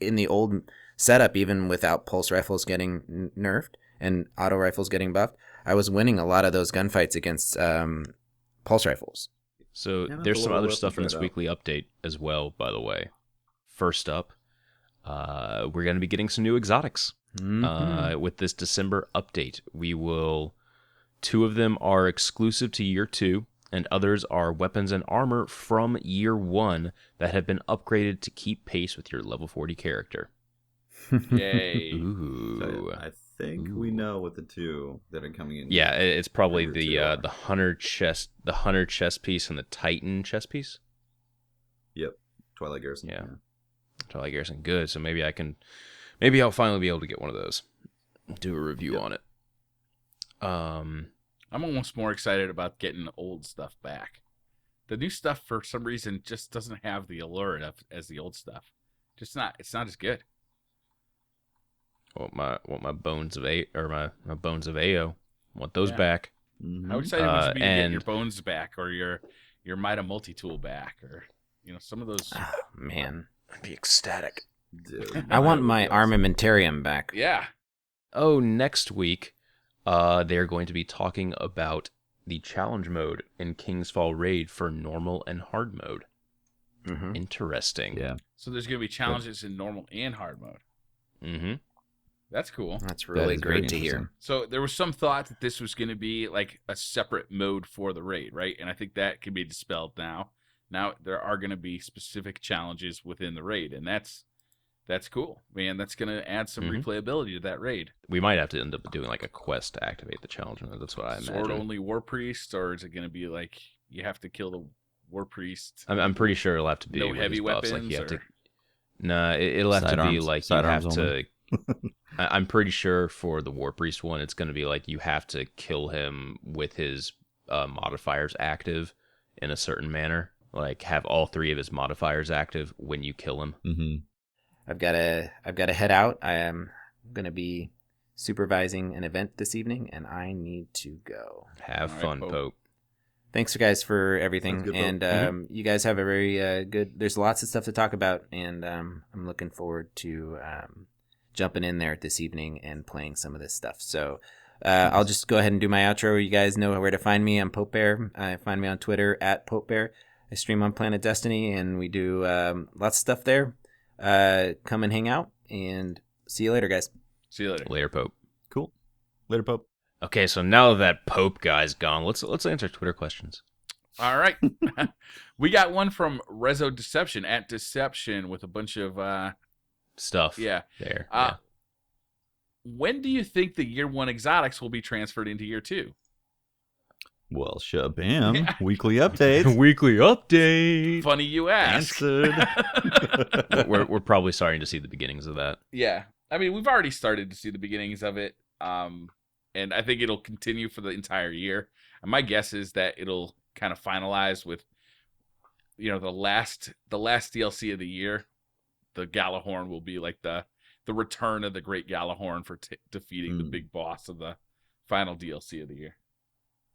in the old setup, even without pulse rifles getting nerfed and auto rifles getting buffed, I was winning a lot of those gunfights against pulse rifles. So there's some other stuff in this weekly update as well, by the way. First up, we're going to be getting some new exotics with this December update. 2 of them are exclusive to Year 2, and others are weapons and armor from Year 1 that have been upgraded to keep pace with your level 40 character. Yay. Ooh. I think we know what the 2 that are coming in. Yeah, it's probably the hunter chest piece and the Titan chest piece. Yep, Twilight Garrison. Yeah. Twilight Garrison, good. So maybe I'll finally be able to get one of those. Do a review on it. I'm almost more excited about getting the old stuff back. The new stuff, for some reason, just doesn't have the allure as the old stuff. It's not as good. My bones of my bones of AO. Want those back. Mm-hmm. How excited would you be to get your bones back, or your Mida multi-tool back, or some of those? Oh, man, I'd be ecstatic. Dude, I want my armamentarium back. Yeah. Oh, next week, they're going to be talking about the challenge mode in King's Fall Raid for normal and hard mode. Mm-hmm. Interesting. Yeah. So there's going to be challenges in normal and hard mode. Mm-hmm. That's cool. That's really great to hear. So there was some thought that this was going to be like a separate mode for the raid, right? And I think that can be dispelled now. Now there are going to be specific challenges within the raid, and that's cool, man. That's going to add some replayability to that raid. We might have to end up doing like a quest to activate the challenge mode. That's what I imagine. Sword only war priest, or is it going to be like you have to kill the war priest? I'm pretty sure it'll have to be no heavy weapons. Like you have to. Nah, it'll have to be like you have to. I'm pretty sure for the War Priest one, it's going to be like you have to kill him with his modifiers active in a certain manner. Like have all 3 of his modifiers active when you kill him. Mm-hmm. I've got to head out. I am going to be supervising an event this evening, and I need to go. Have fun, Pope. Thanks, guys, for everything. Good, and you guys have a very good... There's lots of stuff to talk about, and I'm looking forward to jumping in there this evening and playing some of this stuff. So I'll just go ahead and do my outro. You guys know where to find me. I'm Pope Bear. Find me on Twitter at Pope Bear. I stream on PlanetDestiny, and we do lots of stuff there. Come and hang out, and see you later, guys. See you later. Later, Pope. Cool. Later, Pope. Okay, so now that Pope guy's gone, let's answer Twitter questions. All right. We got one from Rezo Deception at Deception with a bunch of stuff. Yeah. There. when do you think the year 1 exotics will be transferred into year 2? Well, shabam. Weekly updates. Weekly update. Funny you ask. Answered. We're probably starting to see the beginnings of that. Yeah. I mean, we've already started to see the beginnings of it. And I think it'll continue for the entire year. And my guess is that it'll kind of finalize with, the last DLC of the year. The Galahorn will be like the return of the Great Galahorn for defeating the big boss of the final DLC of the year.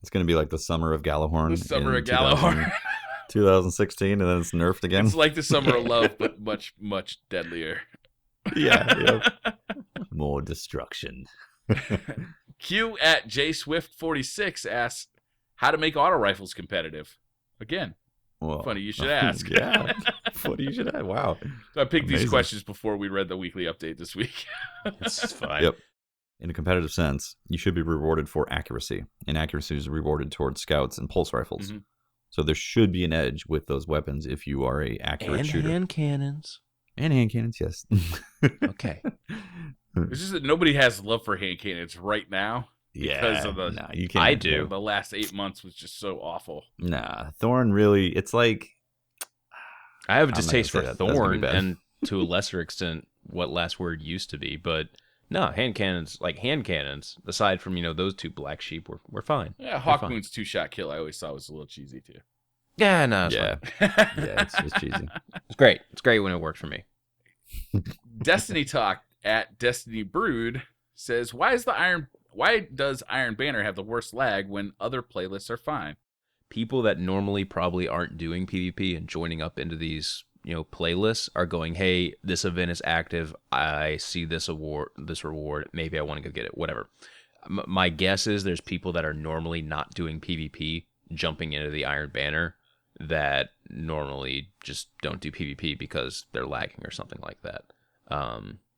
It's going to be like the Summer of Galahorn. The Summer of Galahorn. 2016, and then it's nerfed again. It's like the Summer of Love, but much, much deadlier. Yeah. More destruction. Q at JSwift46 asks, how to make auto rifles competitive? Again, well, funny you should ask. Yeah, funny you should ask. Wow. So I picked these questions before we read the weekly update this week. It's fine. Yep. In a competitive sense, you should be rewarded for accuracy, and accuracy is rewarded towards scouts and pulse rifles. Mm-hmm. So there should be an edge with those weapons if you are a accurate shooter. And hand cannons. And hand cannons, yes. Okay. It's just that nobody has love for hand cannons right now. Because of the, you can't. I do. The last 8 months was just so awful. Nah, Thorn really, it's like... I have a distaste for Thorn, and to a lesser extent, what Last Word used to be, but... No, hand cannons, aside from, those two black sheep, we're fine. Yeah, Hawkmoon's 2-shot kill I always thought was a little cheesy, too. Yeah, no, yeah, it's cheesy. It's great. It's great when it works for me. Destiny Talk at Destiny Brood says, why does Iron Banner have the worst lag when other playlists are fine? People that normally probably aren't doing PvP and joining up into these playlists are going, hey, this event is active. I see this reward. Maybe I want to go get it. Whatever. My guess is there's people that are normally not doing PvP jumping into the Iron Banner that normally just don't do PvP because they're lagging or something like that.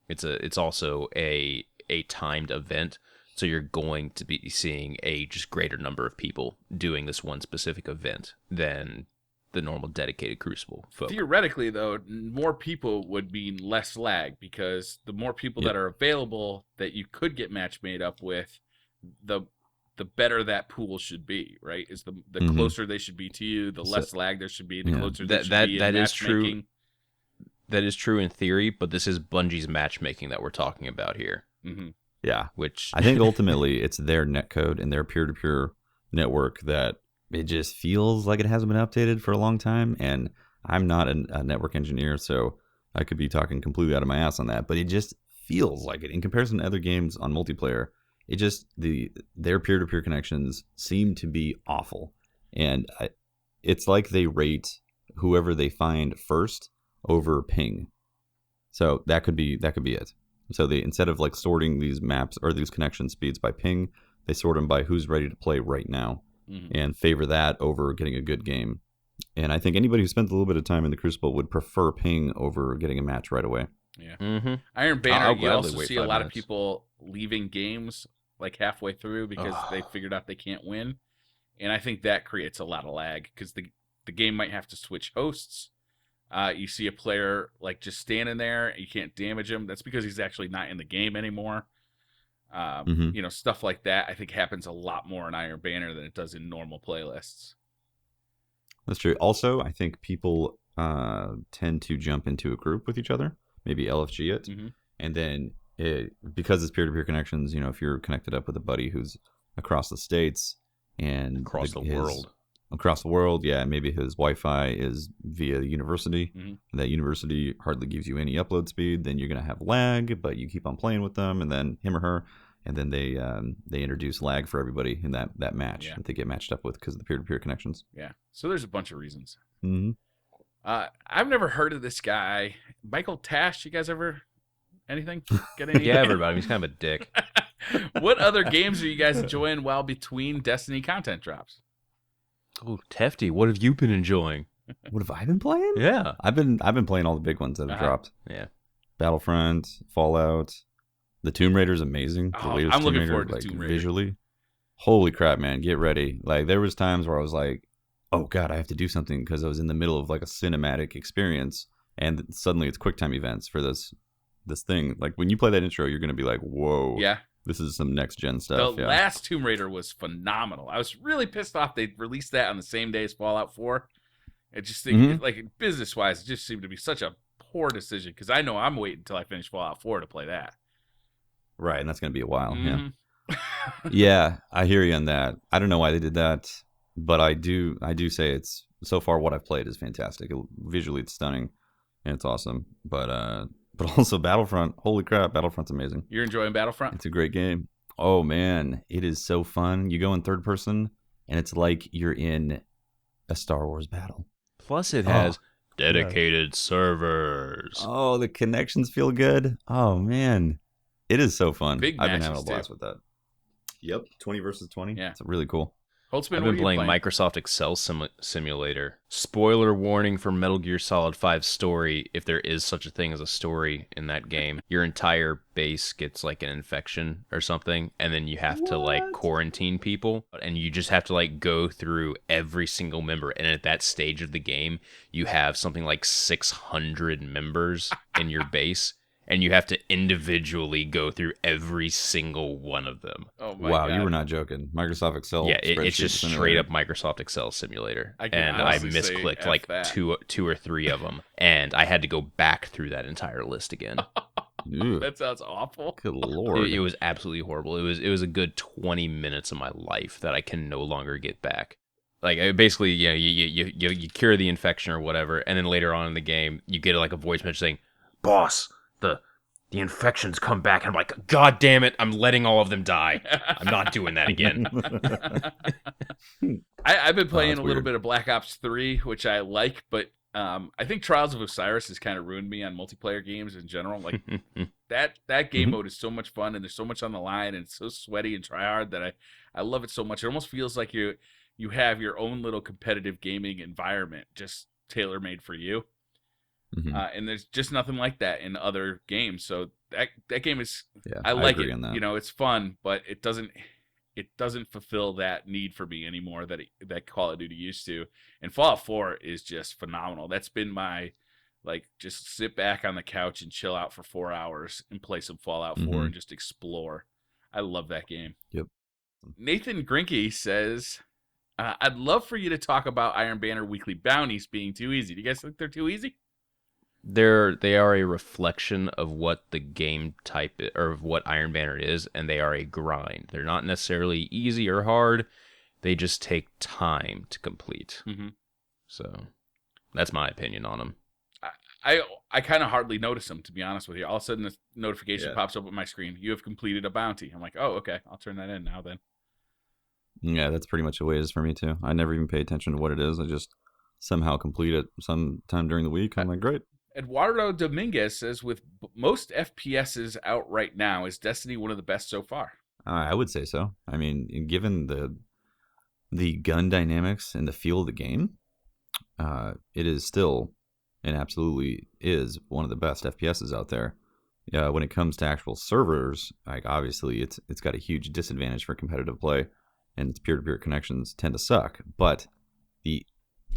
It's also a timed event, so you're going to be seeing a just greater number of people doing this one specific event than the normal dedicated Crucible folk. Theoretically, though, more people would mean less lag because the more people that are available that you could get match made up with, the better that pool should be, right? Is the closer they should be to you, the less lag there should be, the closer they should be in matchmaking. That is true in theory, but this is Bungie's matchmaking that we're talking about here. Mm-hmm. Yeah, which I think ultimately it's their netcode and their peer-to-peer network that it just feels like it hasn't been updated for a long time. And I'm not a network engineer, so I could be talking completely out of my ass on that. But it just feels like it in comparison to other games on multiplayer. It just their peer-to-peer connections seem to be awful, and it's like they rate whoever they find first over ping. So that could be it. So they, instead of like sorting these maps or these connection speeds by ping, they sort them by who's ready to play right now, and favor that over getting a good game. And I think anybody who spends a little bit of time in the Crucible would prefer ping over getting a match right away. Yeah. Iron Banner, you also see a lot of people leaving games like halfway through because they figured out they can't win. And I think that creates a lot of lag because the game might have to switch hosts. You see a player like just standing there, you can't damage him. That's because he's actually not in the game anymore. Stuff like that I think happens a lot more in Iron Banner than it does in normal playlists. That's true. Also, I think people tend to jump into a group with each other, maybe LFG it, and then because it's peer-to-peer connections, if you're connected up with a buddy who's across the states and across the world, yeah, maybe his Wi-Fi is via the university, and that university hardly gives you any upload speed, then you're going to have lag, but you keep on playing with them, and then him or her, and then they introduce lag for everybody in that match that they get matched up with because of the peer-to-peer connections. Yeah, so there's a bunch of reasons. I've never heard of this guy, Michael Tash. You guys ever anything? Get any? Yeah, everybody. He's kind of a dick. What other games are you guys enjoying while between Destiny content drops? Oh, Tefty, what have you been enjoying? What have I been playing? Yeah, I've been playing all the big ones that have dropped. Yeah, Battlefront, Fallout, the Tomb Raider is amazing. I'm looking forward to Tomb Raider. Visually, holy crap, man! Get ready. Like there was times where I was like, oh god, I have to do something because I was in the middle of like a cinematic experience, and suddenly it's QuickTime events for this this thing. Like when you play that intro, you're gonna be like, whoa, Yeah. this is some next gen stuff. The last Tomb Raider was phenomenal. I was really pissed off they released that on the same day as Fallout 4. I just think, like, business wise, it just seemed to be such a poor decision because I know I'm waiting until I finish Fallout 4 to play that. Right, and that's gonna be a while. Mm-hmm. Yeah, yeah, I hear you on that. I don't know why they did that, but I do say it's so far what I've played is fantastic. Visually, it's stunning and it's awesome. But also Battlefront. Holy crap, Battlefront's amazing. You're enjoying Battlefront? It's a great game. Oh man, it is so fun. You go in third person, and it's like you're in a Star Wars battle. Plus, it has dedicated servers. Oh, the connections feel good. Oh man, it is so fun. Big I've been having a matches, blast too. with that. Yep, 20 versus 20. Yeah. It's really cool. Holtzman, I've what been are playing you Microsoft Excel Simulator. Spoiler warning for Metal Gear Solid 5 story, if there is such a thing as a story in that game. Your entire base gets like an infection or something, and then you have to like quarantine people, and you just have to like go through every single member. And at that stage of the game, you have something like 600 members in your base. And you have to individually go through every single one of them. Oh my Wow, God. you were not joking. Microsoft Excel. Yeah, it's spreadsheet just simulator. straight up Microsoft Excel Simulator. I can And I honestly say misclicked F like that. two or three of them. And I had to go back through that entire list again. Ew, That sounds awful. good lord. It was absolutely horrible. It was a good 20 minutes of my life that I can no longer get back. Like basically, you know, you cure the infection or whatever, and then later on in the game, you get like a voice message saying, "Boss, the infections come back." And I'm like, God damn it, I'm letting all of them die. I'm not doing that again. I've been playing that's a little weird. bit of Black Ops 3, which I like, but I think Trials of Osiris has kind of ruined me on multiplayer games in general. Like that game mode is so much fun, and there's so much on the line, and it's so sweaty and try hard that I love it so much. It almost feels like you have your own little competitive gaming environment just tailor made for you. And there's just nothing like that in other games. So that game is, Yeah, I like agree it. on that. You know, it's fun, but it doesn't fulfill that need for me anymore that Call of Duty used to. And Fallout 4 is just phenomenal. That's been my, like, just sit back on the couch and chill out for 4 hours and play some Fallout 4 and just explore. I love that game. Yep. Nathan Grinke says, I'd love for you to talk about Iron Banner weekly bounties being too easy. Do you guys think they're too easy? They are a reflection of what the game type or of what Iron Banner is, and they are a grind. They're not necessarily easy or hard. They just take time to complete. Mm-hmm. So that's my opinion on them. I kind of hardly notice them, to be honest with you. All of a sudden, a notification Yeah. pops up on my screen. You have completed a bounty. I'm like, oh, okay. I'll turn that in now then. Yeah, that's pretty much the way it is for me too. I never even pay attention to what it is. I just somehow complete it sometime during the week. I'm like, great. Eduardo Dominguez says, with most FPSs out right now, is Destiny one of the best so far? I would say so. I mean, given the gun dynamics and the feel of the game, it is still and absolutely is one of the best FPSs out there. When it comes to actual servers, like obviously it's got a huge disadvantage for competitive play, and its peer-to-peer connections tend to suck. But the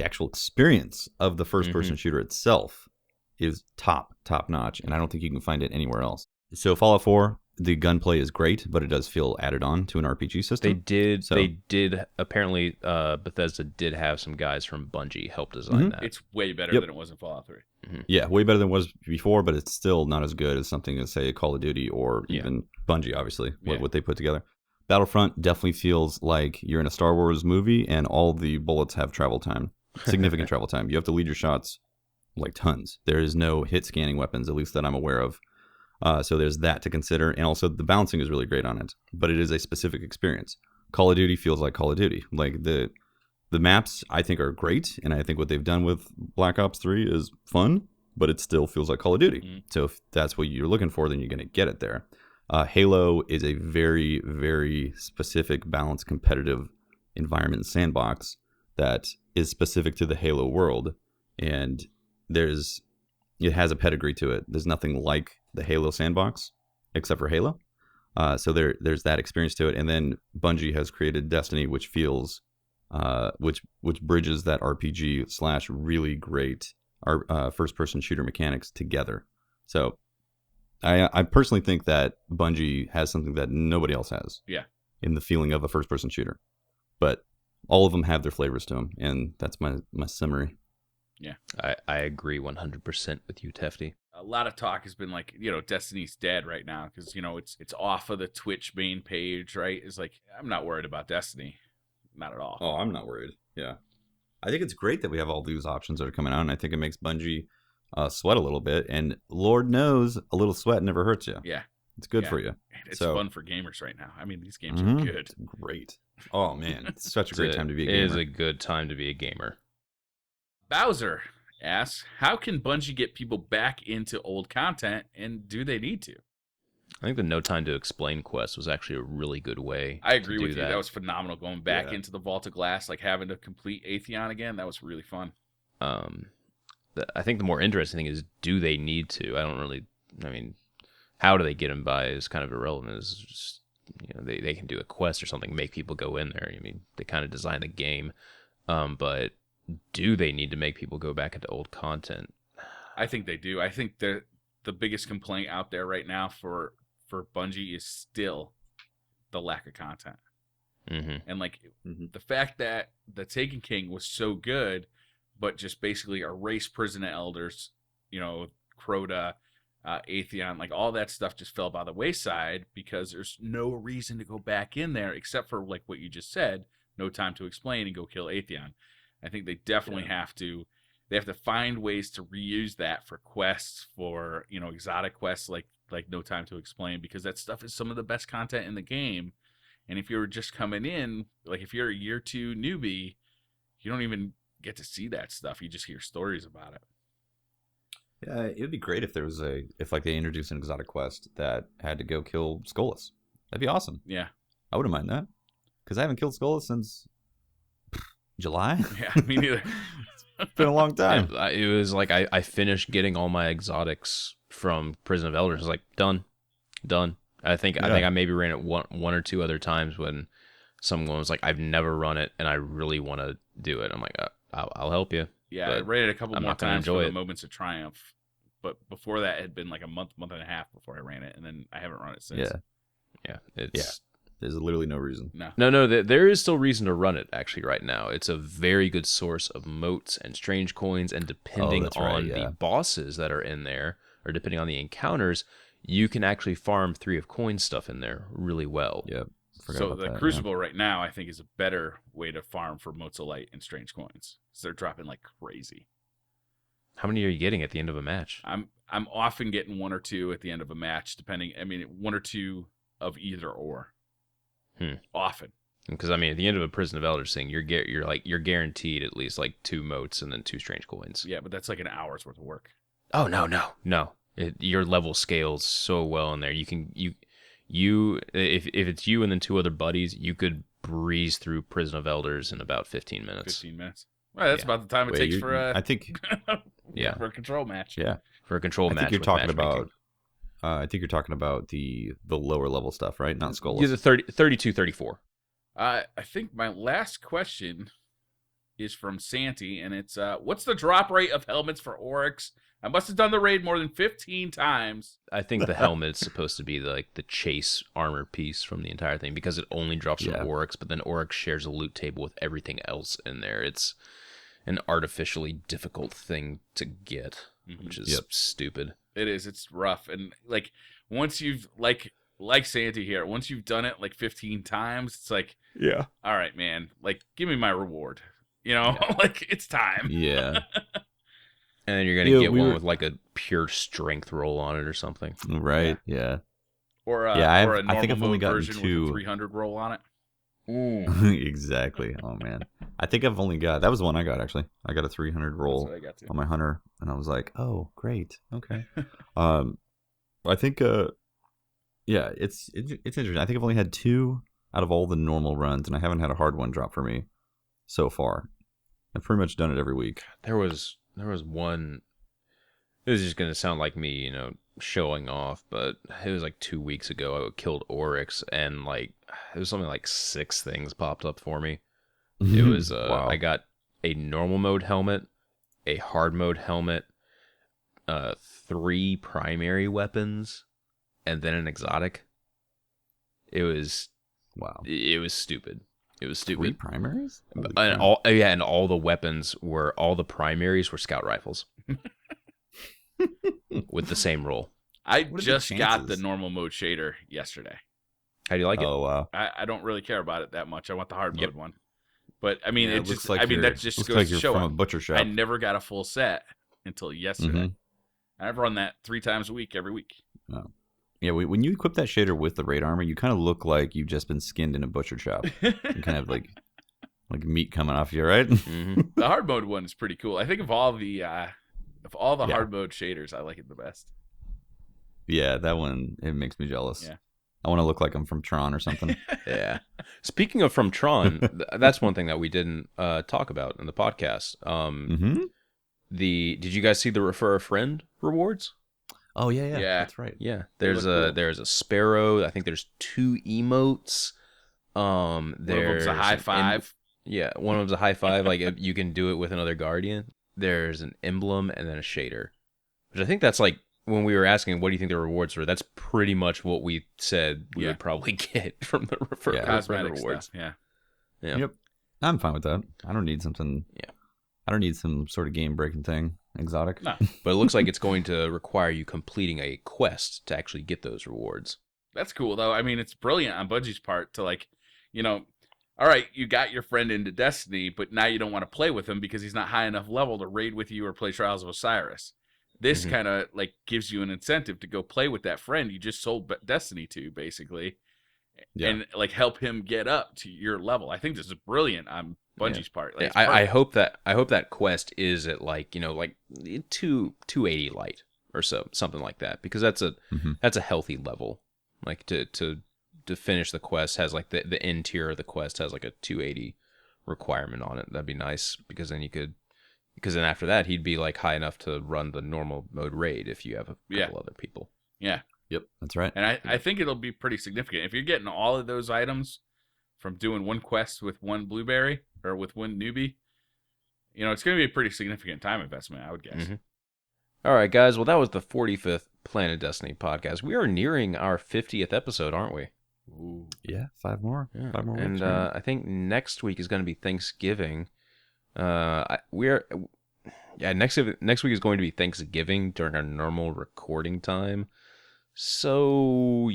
actual experience of the first-person shooter itself is top notch, and I don't think you can find it anywhere else. So Fallout 4, the gunplay is great, but it does feel added on to an RPG system. They did apparently Bethesda did have some guys from Bungie help design that. It's way better Yep. than it was in Fallout 3. Yeah, way better than it was before, but it's still not as good as something as, say, Call of Duty or even Bungie, obviously, what they put together. Battlefront definitely feels like you're in a Star Wars movie, and all the bullets have travel time, significant travel time. You have to lead your shots like tons. There is no hit scanning weapons, at least that I'm aware of. So there's that to consider, and also the bouncing is really great on it, but it is a specific experience. Call of Duty feels like Call of Duty. Like the maps, I think, are great, and I think what they've done with Black Ops 3 is fun, but it still feels like Call of Duty. So if that's what you're looking for, then you're going to get it there. Halo is a very, very specific, balanced, competitive environment sandbox that is specific to the Halo world, and it has a pedigree to it. There's nothing like the Halo sandbox except for Halo. So there's that experience to it, and then Bungie has created Destiny, which feels which bridges that RPG / really great first person shooter mechanics together. So I personally think that Bungie has something that nobody else has. Yeah. In the feeling of a first-person shooter. But all of them have their flavors to them, and that's my summary. Yeah. I agree 100% with you, Tefty. A lot of talk has been like, Destiny's dead right now because, it's off of the Twitch main page, right? It's like, I'm not worried about Destiny. Not at all. Oh, I'm not worried. Yeah. I think it's great that we have all these options that are coming out, and I think it makes Bungie sweat a little bit. And Lord knows, a little sweat never hurts you. Yeah. It's good for you. It's fun for gamers right now. I mean, these games are good. It's great. Oh, man. It's such a great time to be a gamer. It is a good time to be a gamer. Bowser asks, how can Bungie get people back into old content, and do they need to? I think the No Time to Explain quest was actually a really good way. I agree with you. That was phenomenal. Going back into the Vault of Glass, like having to complete Atheon again, that was really fun. I think the more interesting thing is, do they need to? I mean, how do they get them by is kind of irrelevant. It's just, they can do a quest or something, make people go in there. I mean, they kind of design the game. But do they need to make people go back into old content? I think they do. I think the biggest complaint out there right now for Bungie is still the lack of content. Mm-hmm. And the fact that the Taken King was so good, but just basically erased Prison of Elders, Crota, Atheon, like all that stuff just fell by the wayside because there's no reason to go back in there except for like what you just said, No Time to Explain and go kill Atheon. I think they definitely have to find ways to reuse that for quests, for exotic quests like No Time to Explain, because that stuff is some of the best content in the game. And if you're just coming in, like if you're a year 2 newbie, you don't even get to see that stuff. You just hear stories about it. Yeah, it would be great if they introduced an exotic quest that had to go kill Skolas. That'd be awesome. Yeah. I wouldn't mind that. Because I haven't killed Skolas since July. Yeah, me neither. It's been a long time. It was like I finished getting all my exotics from Prison of Elders. I was like, done. I think I maybe ran it one or two other times when someone was like, I've never run it and I really want to do it. I'm like, I'll help you. Yeah, I ran it a couple more times for the it. Moments of Triumph. But before that, it had been like a month and a half before I ran it, and then I haven't run it since. Yeah. There's literally no reason. No. There is still reason to run it, actually, right now. It's a very good source of motes and strange coins, and depending on the bosses that are in there, or depending on the encounters, you can actually farm 3 of coin stuff in there really well. Yep. So the Crucible right now, I think, is a better way to farm for motes of light and strange coins. So they're dropping like crazy. How many are you getting at the end of a match? I'm often getting 1 or 2 at the end of a match, depending. I mean, 1 or 2 of either or. Often. Because at the end of a Prison of Elders thing, you're guaranteed at least like 2 motes and then 2 strange coins. Yeah, but that's like an hour's worth of work. Oh no! Your level scales so well in there. If it's you and then 2 other buddies, you could breeze through Prison of Elders in about 15 minutes. 15 minutes. Well, that's about the time it takes for I think for a control match. Yeah. For a control match. I think you're talking about the lower level stuff, right? Not Skolas. Yeah, the 32, 34. I think my last question is from Santi, and it's what's the drop rate of helmets for Oryx? I must have done the raid more than 15 times. I think the helmet's supposed to be the chase armor piece from the entire thing, because it only drops from Oryx, but then Oryx shares a loot table with everything else in there. It's an artificially difficult thing to get, which is stupid. It is. It's rough. And once you've like Santi here, once you've done it 15 times, it's like, yeah, all right, man, give me my reward. It's time. Yeah. And then you're gonna get one with a pure strength roll on it or something. Right. Yeah. Or a normal I think I've only gotten 2 with a 300 roll on it. Exactly. Oh man. I think I've only got, that was the one I got actually. I got a 300 roll on my hunter, and I was like, oh great, okay. I think it's interesting. I think I've only had 2 out of all the normal runs, and I haven't had a hard one drop for me so far. I've pretty much done it every week. There was one. This is just gonna sound like me, showing off, but it was 2 weeks ago. I killed Oryx, and it was something 6 things popped up for me. It was wow. I got a normal mode helmet, a hard mode helmet, 3 primary weapons and then an exotic. It was Wow. It was stupid. It was 3 stupid. primaries? And all the weapons all the primaries were scout rifles with the same roll. I What are the just got the chances? normal mode shader yesterday. How do you like it? Oh, wow. I don't really care about it that much. I want the hard Yep. mode one. But I mean, Yeah, it looks just like that just looks goes like to you're show from a it. butcher shop. I never got a full set until yesterday. Mhm. I've run that 3 times a week, every week. Oh. Yeah, when you equip that shader with the raid armor, you kind of look like you've just been skinned in a butcher shop. You kind of like meat coming off you, right? Mm-hmm. The hard mode one is pretty cool. I think of all the Yeah. hard mode shaders, I like it the best. Yeah, that one, it makes me jealous. Yeah. I want to look like I'm from Tron or something. Yeah. Speaking of from Tron, that's one thing that we didn't talk about in the podcast. Mm-hmm. Did you guys see the refer a friend rewards? Oh yeah, Yeah. that's right. Yeah, They there's look cool. there's a sparrow. I think there's 2 emotes. One of There's them's a high an five. yeah, one of them's a high five. Like you can do it with another guardian. There's an emblem and then a shader, which I think that's like when we were asking what do you think the rewards were. That's pretty much what we said we Yeah. would probably get from the refer Yeah. a friend Cosmetic rewards. stuff. Yeah. Yeah. Yep. I'm fine with that. I don't need something. Yeah. I don't need some sort of game breaking thing. Exotic. No. But it looks like it's going to require you completing a quest to actually get those rewards. That's cool though. I mean, it's brilliant on Bungie's part to all right, you got your friend into Destiny, but now you don't want to play with him because he's not high enough level to raid with you or play Trials of Osiris. This Mhm. kind of like gives you an incentive to go play with that friend you just sold Destiny to, basically, Yeah. and like help him get up to your level. I think this is brilliant on Bungie's part. Like, it's I perfect. hope that quest is at like 280 light or something like that, because that's Mhm. a healthy level. Like to finish the quest has like the end tier of the quest has like a 280 requirement on it. That'd be nice, because then after that he'd be like high enough to run the normal mode raid if you have a couple other people. Yeah. Yep. That's right. And I think it'll be pretty significant. If you're getting all of those items from doing one quest with one blueberry or with one newbie, it's going to be a pretty significant time investment, I would guess. Mhm. All right, guys. Well, that was the 45th Planet Destiny podcast. We are nearing our 50th episode, aren't we? Ooh. Yeah. 5 more. Yeah. 5 more weeks. And right? I think next week is going to be Thanksgiving. Next week is going to be Thanksgiving during our normal recording time. So,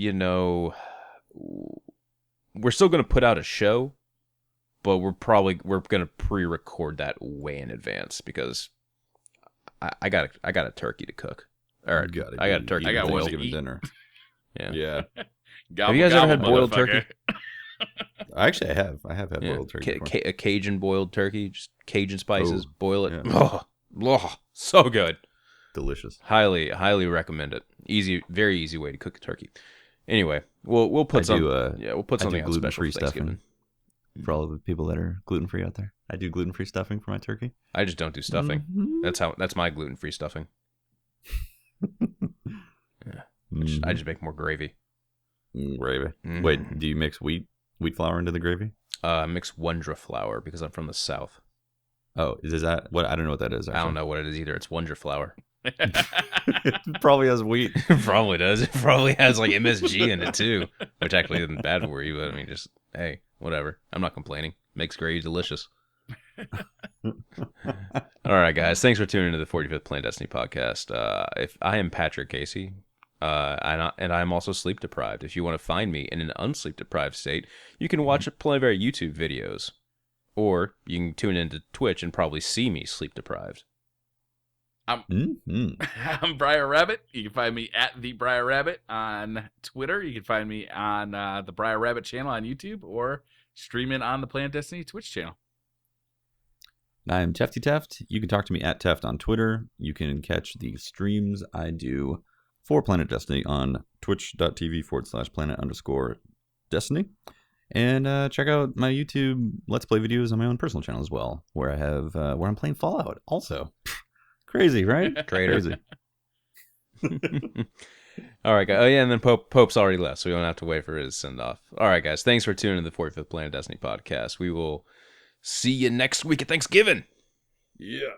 we're still going to put out a show, but we're going to pre-record that way in advance, because I got a turkey to cook. All right, I got a turkey. I got to boil. Thanksgiving dinner. Yeah. Yeah. Gobble, Have you guys ever gobble, had boiled motherfucker. turkey? Actually, I have. I have had Yeah. boiled turkey before. A Cajun boiled turkey, just Cajun spices, Oh, boil it. yeah. Oh, so good. Delicious. Highly recommend it. Very easy way to cook a turkey. Anyway, we'll put we'll put something on special gluten-free for Thanksgiving. For all of the people that are gluten free out there, I do gluten free stuffing for my turkey. I just don't do stuffing. Mhm. That's my gluten free stuffing. I just make more gravy. Gravy. Mhm. Wait, do you mix wheat flour into the gravy? Mix Wondra flour, because I'm from the South. Oh, is that what? I don't know what that is. I don't know what it is either. It's Wondra flour. It probably has wheat. It probably does. It probably has like MSG in it too, which actually isn't bad for you. But I mean, just hey, whatever. I'm not complaining. Makes gravy delicious. All right, guys. Thanks for tuning into the 45th Planet Destiny podcast. If I am Patrick Casey, and I'm also sleep deprived. If you want to find me in an unsleep deprived state, you can watch plenty of our YouTube videos, or you can tune into Twitch and probably see me sleep deprived. I'm Briar Rabbit. You can find me at the Briar Rabbit on Twitter. You can find me on the Briar Rabbit channel on YouTube, or streaming on the Planet Destiny Twitch channel. I'm Tefty Teft. You can talk to me at Teft on Twitter. You can catch the streams I do for Planet Destiny on twitch.tv/planet_destiny. And check out my YouTube Let's Play videos on my own personal channel as well, where I have where I'm playing Fallout also. Crazy, right? Crazy. All right, guys. Oh, yeah, and then Pope's already left, so we don't have to wait for his send-off. All right, guys. Thanks for tuning in to the 45th Planet Destiny podcast. We will see you next week at Thanksgiving. Yeah.